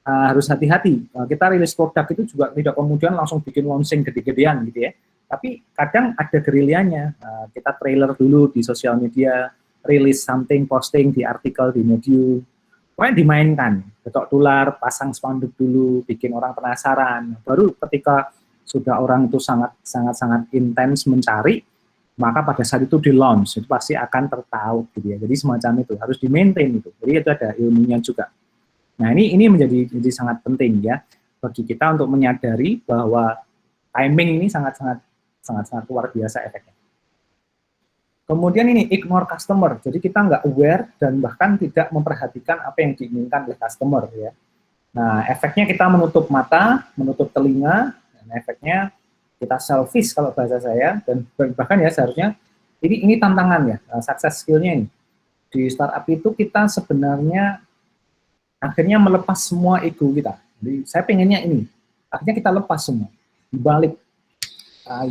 Harus hati-hati. Kita rilis produk itu juga tidak kemudian langsung bikin launching gede-gedean gitu ya. Tapi kadang ada gerilyanya. Kita trailer dulu di sosial media, rilis something, posting di artikel di Medium. Pokoknya dimainkan, getok tular, pasang spanduk dulu, bikin orang penasaran. Baru ketika sudah orang itu sangat intens mencari, maka pada saat itu di launch itu pasti akan tertaut gitu ya. Jadi semacam itu harus di maintain itu. Jadi itu ada ilmunya juga. Nah ini menjadi sangat penting ya bagi kita untuk menyadari bahwa timing ini sangat luar biasa efeknya. Kemudian ini ignore customer, jadi kita nggak aware dan bahkan tidak memperhatikan apa yang diinginkan oleh customer ya. Nah efeknya kita menutup mata, menutup telinga, dan efeknya kita selfish kalau bahasa saya, dan bahkan ya seharusnya ini tantangan ya, success skill-nya ini. Di startup itu kita sebenarnya akhirnya melepas semua ego kita. Jadi saya pengennya ini, akhirnya kita lepas semua. Dibalik,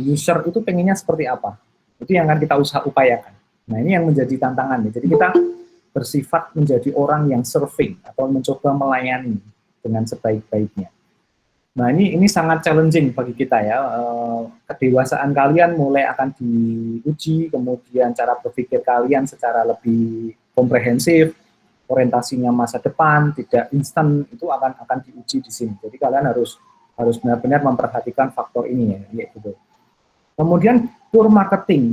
user itu pengennya seperti apa. Itu yang akan kita upayakan. Nah ini yang menjadi tantangannya. Jadi kita bersifat menjadi orang yang serving atau mencoba melayani dengan sebaik-baiknya. Nah ini sangat challenging bagi kita ya. Kedewasaan kalian mulai akan diuji, kemudian cara berpikir kalian secara lebih komprehensif, orientasinya masa depan, tidak instan, itu akan diuji di sini. Jadi kalian harus benar-benar memperhatikan faktor ini ya, gitu. Kemudian tour marketing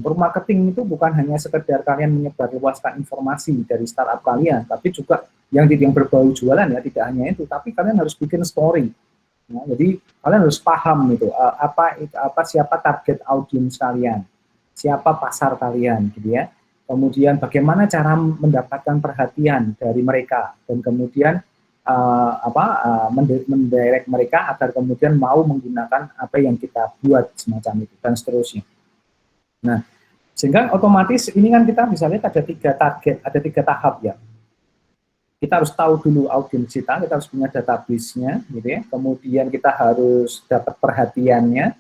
itu bukan hanya sekedar kalian menyebarluaskan informasi dari startup kalian, tapi juga yang berbau jualan ya, tidak hanya itu, tapi kalian harus bikin story. Ya, jadi kalian harus paham itu siapa target audiens kalian, siapa pasar kalian, gitu ya. Kemudian bagaimana cara mendapatkan perhatian dari mereka dan kemudian mendirect mereka agar kemudian mau menggunakan apa yang kita buat semacam itu dan seterusnya. Nah, sehingga otomatis ini kan kita bisa lihat ada 3 target, ada 3 tahap ya. Kita harus tahu dulu audiens kita harus punya database-nya gitu ya. Kemudian kita harus dapat perhatiannya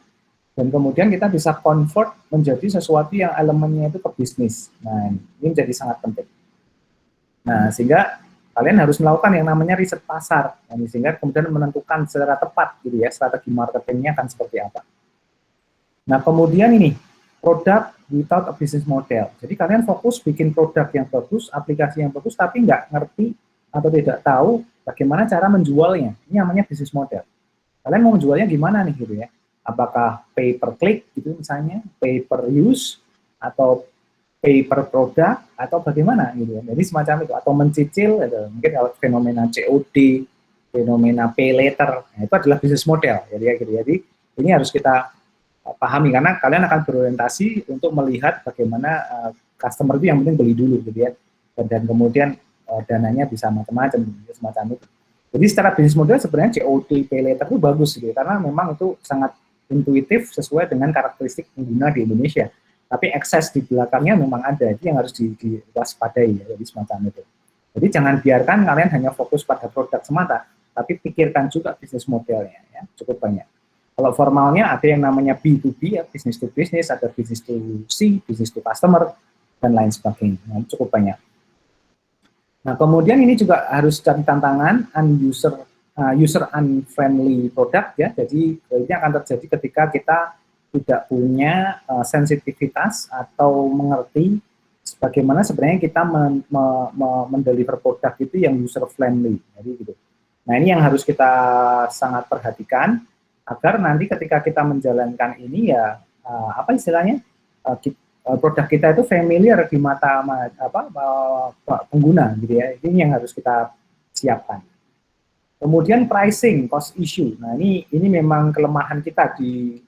dan kemudian kita bisa convert menjadi sesuatu yang elemennya itu ke bisnis. Nah, ini menjadi sangat penting. Nah, sehingga kalian harus melakukan yang namanya riset pasar, sehingga kemudian menentukan secara tepat gitu ya, strategi marketingnya akan seperti apa. Nah, kemudian ini, produk without a business model. Jadi kalian fokus bikin produk yang bagus, aplikasi yang bagus, tapi nggak ngerti atau tidak tahu bagaimana cara menjualnya. Ini namanya business model. Kalian mau menjualnya gimana nih gitu ya? Apakah pay per click gitu misalnya, pay per use, atau pay per produk, atau bagaimana gitu ya. Jadi semacam itu, atau mencicil, gitu. Mungkin kalau fenomena COD, fenomena pay later, nah, itu adalah business model. Jadi ini harus kita pahami, karena kalian akan berorientasi untuk melihat bagaimana customer itu yang penting beli dulu gitu ya, dan kemudian dananya bisa macam-macam semacam itu. Jadi secara bisnis model sebenarnya COD pay later itu bagus gitu, karena memang itu sangat intuitif sesuai dengan karakteristik pengguna di Indonesia. Tapi ekses di belakangnya memang ada, itu yang harus diwaspadai ya, jadi semacam itu. Jadi jangan biarkan kalian hanya fokus pada produk semata, tapi pikirkan juga bisnis modelnya ya, cukup banyak. Kalau formalnya ada yang namanya B2B ya, business to business, ada business to C, business to customer, dan lain sebagainya. Nah, cukup banyak. Nah, kemudian ini juga harus jadi tantangan user unfriendly product ya. Jadi ini akan terjadi ketika kita tidak punya sensitivitas atau mengerti bagaimana sebenarnya kita mendeliver produk itu yang user friendly. Jadi gitu. Nah, ini yang harus kita sangat perhatikan agar nanti ketika kita menjalankan ini ya apa istilahnya produk kita itu familiar di mata pengguna gitu ya. Ini yang harus kita siapkan. Kemudian pricing, cost issue. Nah, ini memang kelemahan kita di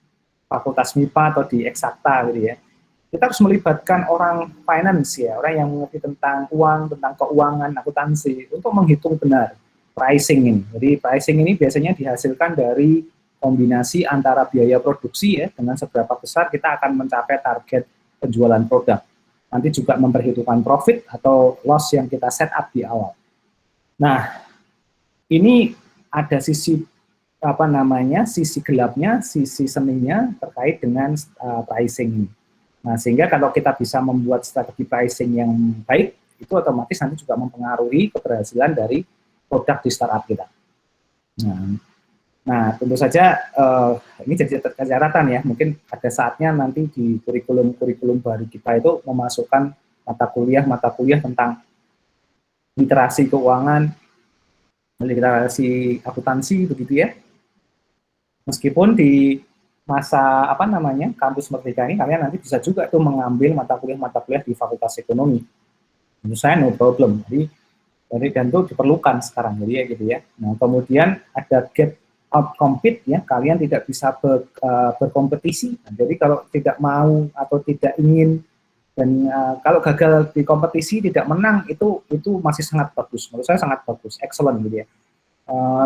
Fakultas MIPA atau di Eksakta gitu ya. Kita harus melibatkan orang finance ya, orang yang mengerti tentang uang, tentang keuangan, akuntansi untuk menghitung benar pricing ini. Jadi pricing ini biasanya dihasilkan dari kombinasi antara biaya produksi ya, dengan seberapa besar kita akan mencapai target penjualan produk. Nanti juga memperhitungkan profit atau loss yang kita set up di awal. Nah, ini ada sisi sisi gelapnya, sisi seninya terkait dengan pricing ini. Nah, sehingga kalau kita bisa membuat strategi pricing yang baik, itu otomatis nanti juga mempengaruhi keberhasilan dari produk di startup kita. Nah, tentu saja ini jadi catatan ya, mungkin ada saatnya nanti di kurikulum baru kita itu memasukkan mata kuliah tentang literasi keuangan, literasi akuntansi begitu ya. Meskipun di masa kampus Merdeka ini kalian nanti bisa juga tuh mengambil mata kuliah di Fakultas Ekonomi. Menurut saya no problem. Jadi dan itu diperlukan sekarang jadi ya gitu ya. Nah, kemudian ada gap out-compete ya, kalian tidak bisa berkompetisi. Nah, jadi kalau tidak mau atau tidak ingin dan kalau gagal di kompetisi tidak menang itu masih sangat bagus. Menurut saya sangat bagus, excellent gitu ya.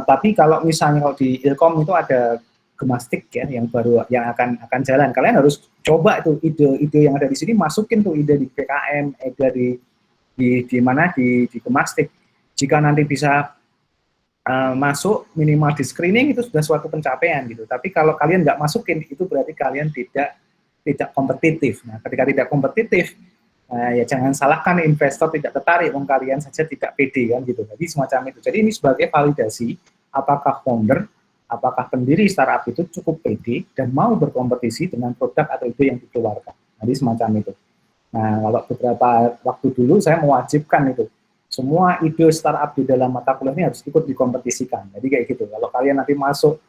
Tapi kalau misalnya kalau di Ilkom itu ada gemastik ya yang baru yang akan jalan. Kalian harus coba itu ide yang ada di sini, masukin tuh ide di PKM, ide di gemastik. Jika nanti bisa masuk minimal di screening itu sudah suatu pencapaian gitu. Tapi kalau kalian nggak masukin itu berarti kalian tidak kompetitif. Nah, ketika tidak kompetitif, ya jangan salahkan investor tidak tertarik, kalian saja tidak pede kan gitu. Jadi semacam itu. Jadi ini sebagai validasi apakah founder, apakah pendiri startup itu cukup pede dan mau berkompetisi dengan produk atau ide yang dikeluarkan. Jadi semacam itu. Nah, kalau beberapa waktu dulu saya mewajibkan itu. Semua ide startup di dalam mata kuliah ini harus ikut dikompetisikan. Jadi kayak gitu. Kalau kalian nanti masuk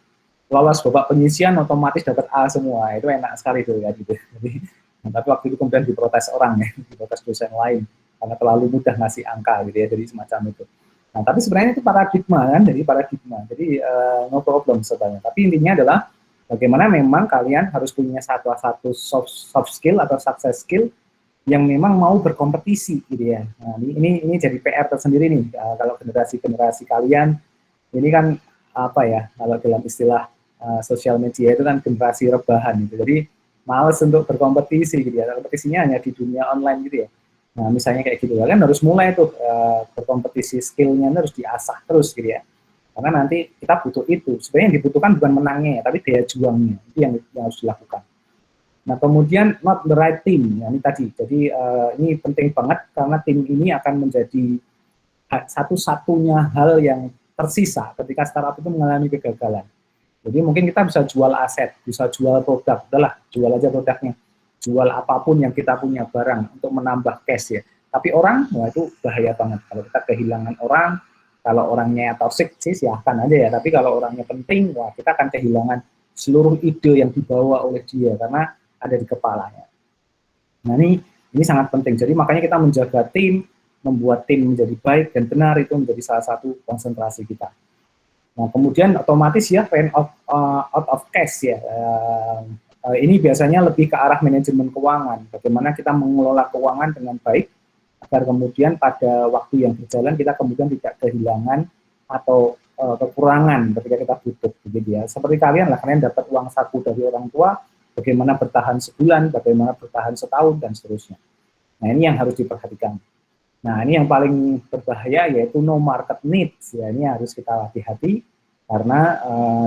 lolos babak penyisian otomatis dapat A semua. Itu enak sekali tuh ya gitu. Jadi, tapi waktu itu kemudian diprotes orang ya, diprotes dosen lain karena terlalu mudah ngasih angka gitu ya. Jadi semacam itu. Nah, tapi sebenarnya itu paradigma kan, jadi paradigma. Jadi no problem sebenarnya. Tapi intinya adalah bagaimana memang kalian harus punya satu soft skill atau success skill yang memang mau berkompetisi gitu ya. Nah, ini jadi PR tersendiri nih kalau generasi kalian ini kan apa ya, kalau dalam istilah sosial media itu kan generasi rebahan gitu. Jadi males untuk berkompetisi gitu ya. Kompetisinya hanya di dunia online gitu ya. Nah, misalnya kayak gitu, kalian harus mulai tuh berkompetisi, skillnya harus diasah terus gitu ya. Karena nanti kita butuh itu. Sebenarnya yang dibutuhkan bukan menangnya, tapi daya juangnya. Itu yang harus dilakukan. Nah, kemudian not the right team, ya, ini tadi. Jadi ini penting banget karena tim ini akan menjadi satu-satunya hal yang tersisa ketika startup itu mengalami kegagalan. Jadi mungkin kita bisa jual aset, bisa jual produk, udahlah jual aja produknya, jual apapun yang kita punya barang untuk menambah cash ya. Tapi orang, wah itu bahaya banget. Kalau kita kehilangan orang, kalau orangnya toxic sih silahkan aja ya. Tapi kalau orangnya penting, wah kita akan kehilangan seluruh ide yang dibawa oleh dia karena ada di kepalanya. Nah ini sangat penting. Jadi makanya kita menjaga tim, membuat tim menjadi baik dan benar itu menjadi salah satu konsentrasi kita. Nah, kemudian otomatis ya out of cash ya. Ini biasanya lebih ke arah manajemen keuangan. Bagaimana kita mengelola keuangan dengan baik agar kemudian pada waktu yang berjalan kita kemudian tidak kehilangan atau kekurangan ketika kita butuh begitu ya. Seperti kalian lah, kalian dapat uang saku dari orang tua, bagaimana bertahan sebulan, bagaimana bertahan setahun dan seterusnya. Nah, ini yang harus diperhatikan. Nah, ini yang paling berbahaya yaitu no market needs. Ya, ini harus kita hati-hati karena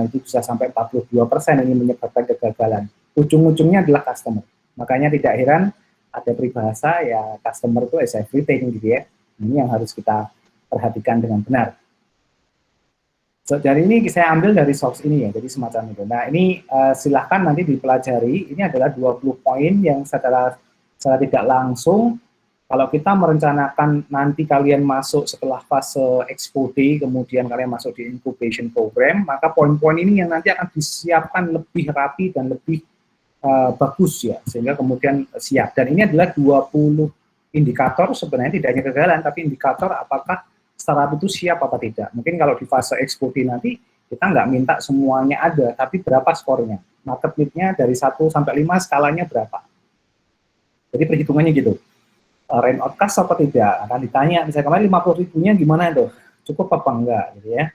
itu bisa sampai 42% ini menyebabkan kegagalan. Ujung-ujungnya adalah customer. Makanya tidak heran ada peribahasa ya customer itu is everything gitu ya. Ini yang harus kita perhatikan dengan benar. So, dari ini saya ambil dari source ini ya, jadi semacam itu. Nah, ini silahkan nanti dipelajari. Ini adalah 20 poin yang secara tidak langsung kalau kita merencanakan nanti kalian masuk setelah fase expo-day, kemudian kalian masuk di incubation program, maka poin-poin ini yang nanti akan disiapkan lebih rapi dan lebih bagus ya, sehingga kemudian siap. Dan ini adalah 20 indikator, sebenarnya tidak hanya kegagalan, tapi indikator apakah startup itu siap apa tidak. Mungkin kalau di fase expo-day nanti, kita nggak minta semuanya ada, tapi berapa skornya. Market need-nya dari 1 sampai 5, skalanya berapa. Jadi perhitungannya gitu. Rent out cash apa tidak, akan ditanya, misalnya kemarin 50 ribunya gimana tuh, cukup apa enggak gitu ya.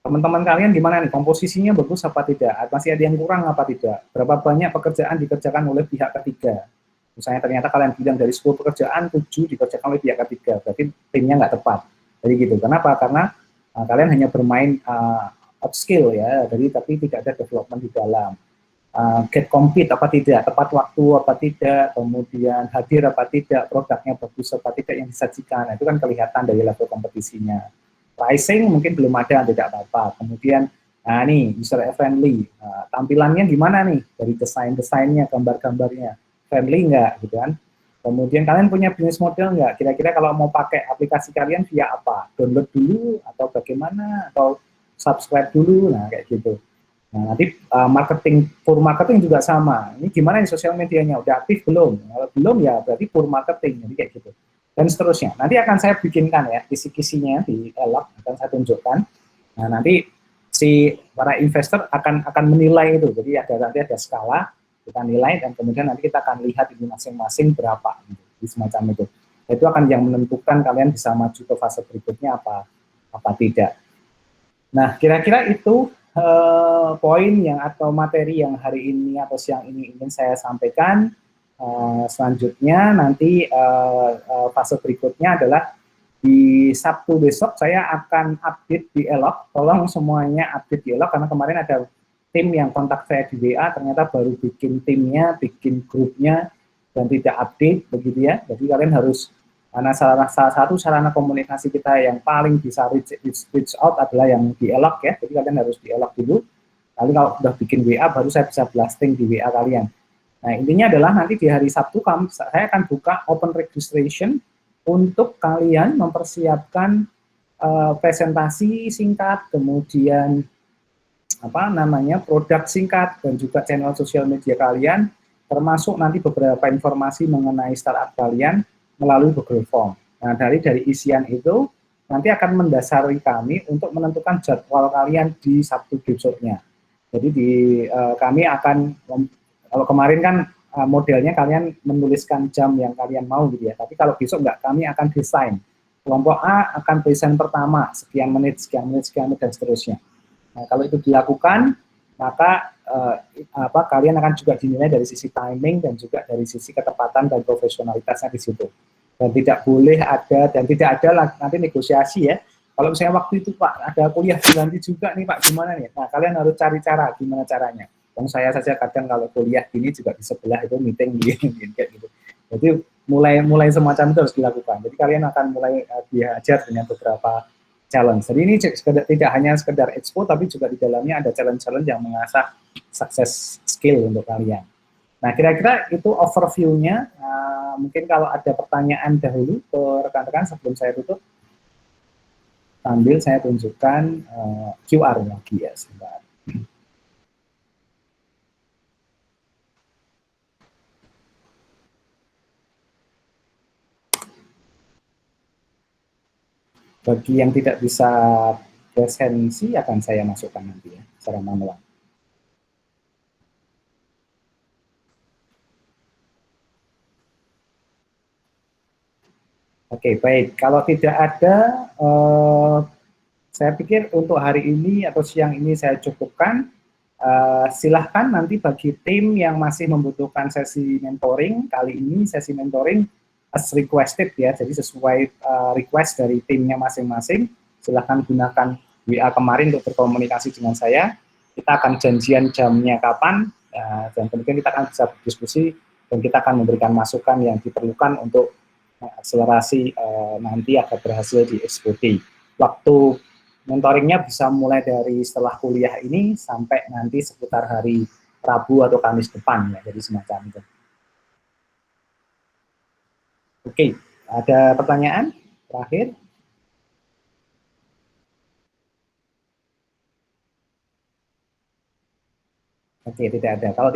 Teman-teman kalian gimana nih, komposisinya bagus apa tidak, masih ada yang kurang apa tidak, berapa banyak pekerjaan dikerjakan oleh pihak ketiga. Misalnya ternyata kalian bilang dari 10 pekerjaan, 7 dikerjakan oleh pihak ketiga, berarti timnya nggak tepat. Jadi gitu, kenapa? Karena kalian hanya bermain upskill ya, jadi tapi tidak ada development di dalam. Get compete apa tidak, tepat waktu apa tidak, kemudian hadir apa tidak, produknya bagus apa tidak yang disajikan, itu kan kelihatan dari level kompetisinya. Pricing mungkin belum ada, tidak apa-apa. Kemudian, nah nih, user friendly, tampilannya gimana nih, dari desainnya, gambar-gambarnya, friendly nggak, gitu kan. Kemudian kalian punya bisnis model nggak, kira-kira kalau mau pakai aplikasi kalian via apa, download dulu, atau bagaimana, atau subscribe dulu, nah kayak gitu. Nah, nanti pool marketing juga sama. Ini gimana nih sosial medianya? Udah aktif belum? Kalau belum ya berarti pool marketing, jadi kayak gitu. Dan seterusnya. Nanti akan saya bikinkan ya, kisi-kisinya di Elok, akan saya tunjukkan. Nah, nanti si para investor akan menilai itu. Jadi nanti ada skala, kita nilai, dan kemudian nanti kita akan lihat ini masing-masing berapa. Gitu, di semacam itu. Itu akan yang menentukan kalian bisa maju ke fase berikutnya apa tidak. Nah, kira-kira itu poin yang atau materi yang hari ini atau siang ini ingin saya sampaikan. Selanjutnya nanti fase berikutnya adalah di Sabtu besok saya akan update di Elok. Tolong semuanya update di Elok karena kemarin ada tim yang kontak saya di WA ternyata baru bikin timnya, bikin grupnya dan tidak update begitu ya. Jadi kalian harus karena salah satu sarana komunikasi kita yang paling bisa reach out adalah yang di Elok ya. Jadi kalian harus di Elok dulu. Lalu kalau sudah bikin WA baru saya bisa blasting di WA kalian. Nah intinya adalah nanti di hari Sabtu saya akan buka open registration untuk kalian mempersiapkan presentasi singkat, kemudian produk singkat dan juga channel sosial media kalian, termasuk nanti beberapa informasi mengenai startup kalian melalui Google Form. Nah, dari isian itu nanti akan mendasari kami untuk menentukan jadwal kalian di Sabtu besoknya. Jadi kami akan, kalau kemarin kan modelnya kalian menuliskan jam yang kalian mau gitu ya, tapi kalau besok enggak, kami akan desain. Kelompok A akan desain pertama, sekian menit, dan seterusnya. Nah, kalau itu dilakukan, maka kalian akan juga dinilai dari sisi timing dan juga dari sisi ketepatan dan profesionalitasnya di situ. Dan tidak boleh ada, dan tidak ada nanti negosiasi ya. Kalau misalnya waktu itu Pak, ada kuliah nanti juga nih Pak, gimana nih? Nah, kalian harus cari cara, gimana caranya. Dan saya saja kadang kalau kuliah gini juga di sebelah itu meeting kayak gitu. Jadi mulai semacam itu harus dilakukan. Jadi kalian akan mulai diajar dengan beberapa challenge. Jadi ini tidak hanya sekedar expo, tapi juga di dalamnya ada challenge-challenge yang mengasah success skill untuk kalian. Nah, kira-kira itu overview-nya. Mungkin kalau ada pertanyaan dahulu ke rekan-rekan sebelum saya tutup, sambil saya tunjukkan QR lagi ya, sebentar. Bagi yang tidak bisa presensi akan saya masukkan nanti ya, secara manual. Oke, baik. Kalau tidak ada, saya pikir untuk hari ini atau siang ini saya cukupkan. Silahkan nanti bagi tim yang masih membutuhkan sesi mentoring, kali ini sesi mentoring as requested ya, jadi sesuai request dari timnya masing-masing, silahkan gunakan WA kemarin untuk berkomunikasi dengan saya, kita akan janjian jamnya kapan, dan kemudian kita akan bisa berdiskusi, dan kita akan memberikan masukan yang diperlukan untuk mengakselerasi nanti agar berhasil di Expo. Waktu mentoringnya bisa mulai dari setelah kuliah ini sampai nanti seputar hari Rabu atau Kamis depan ya, jadi semacam itu. Oke, ada pertanyaan terakhir? Oke, tidak ada. Kalau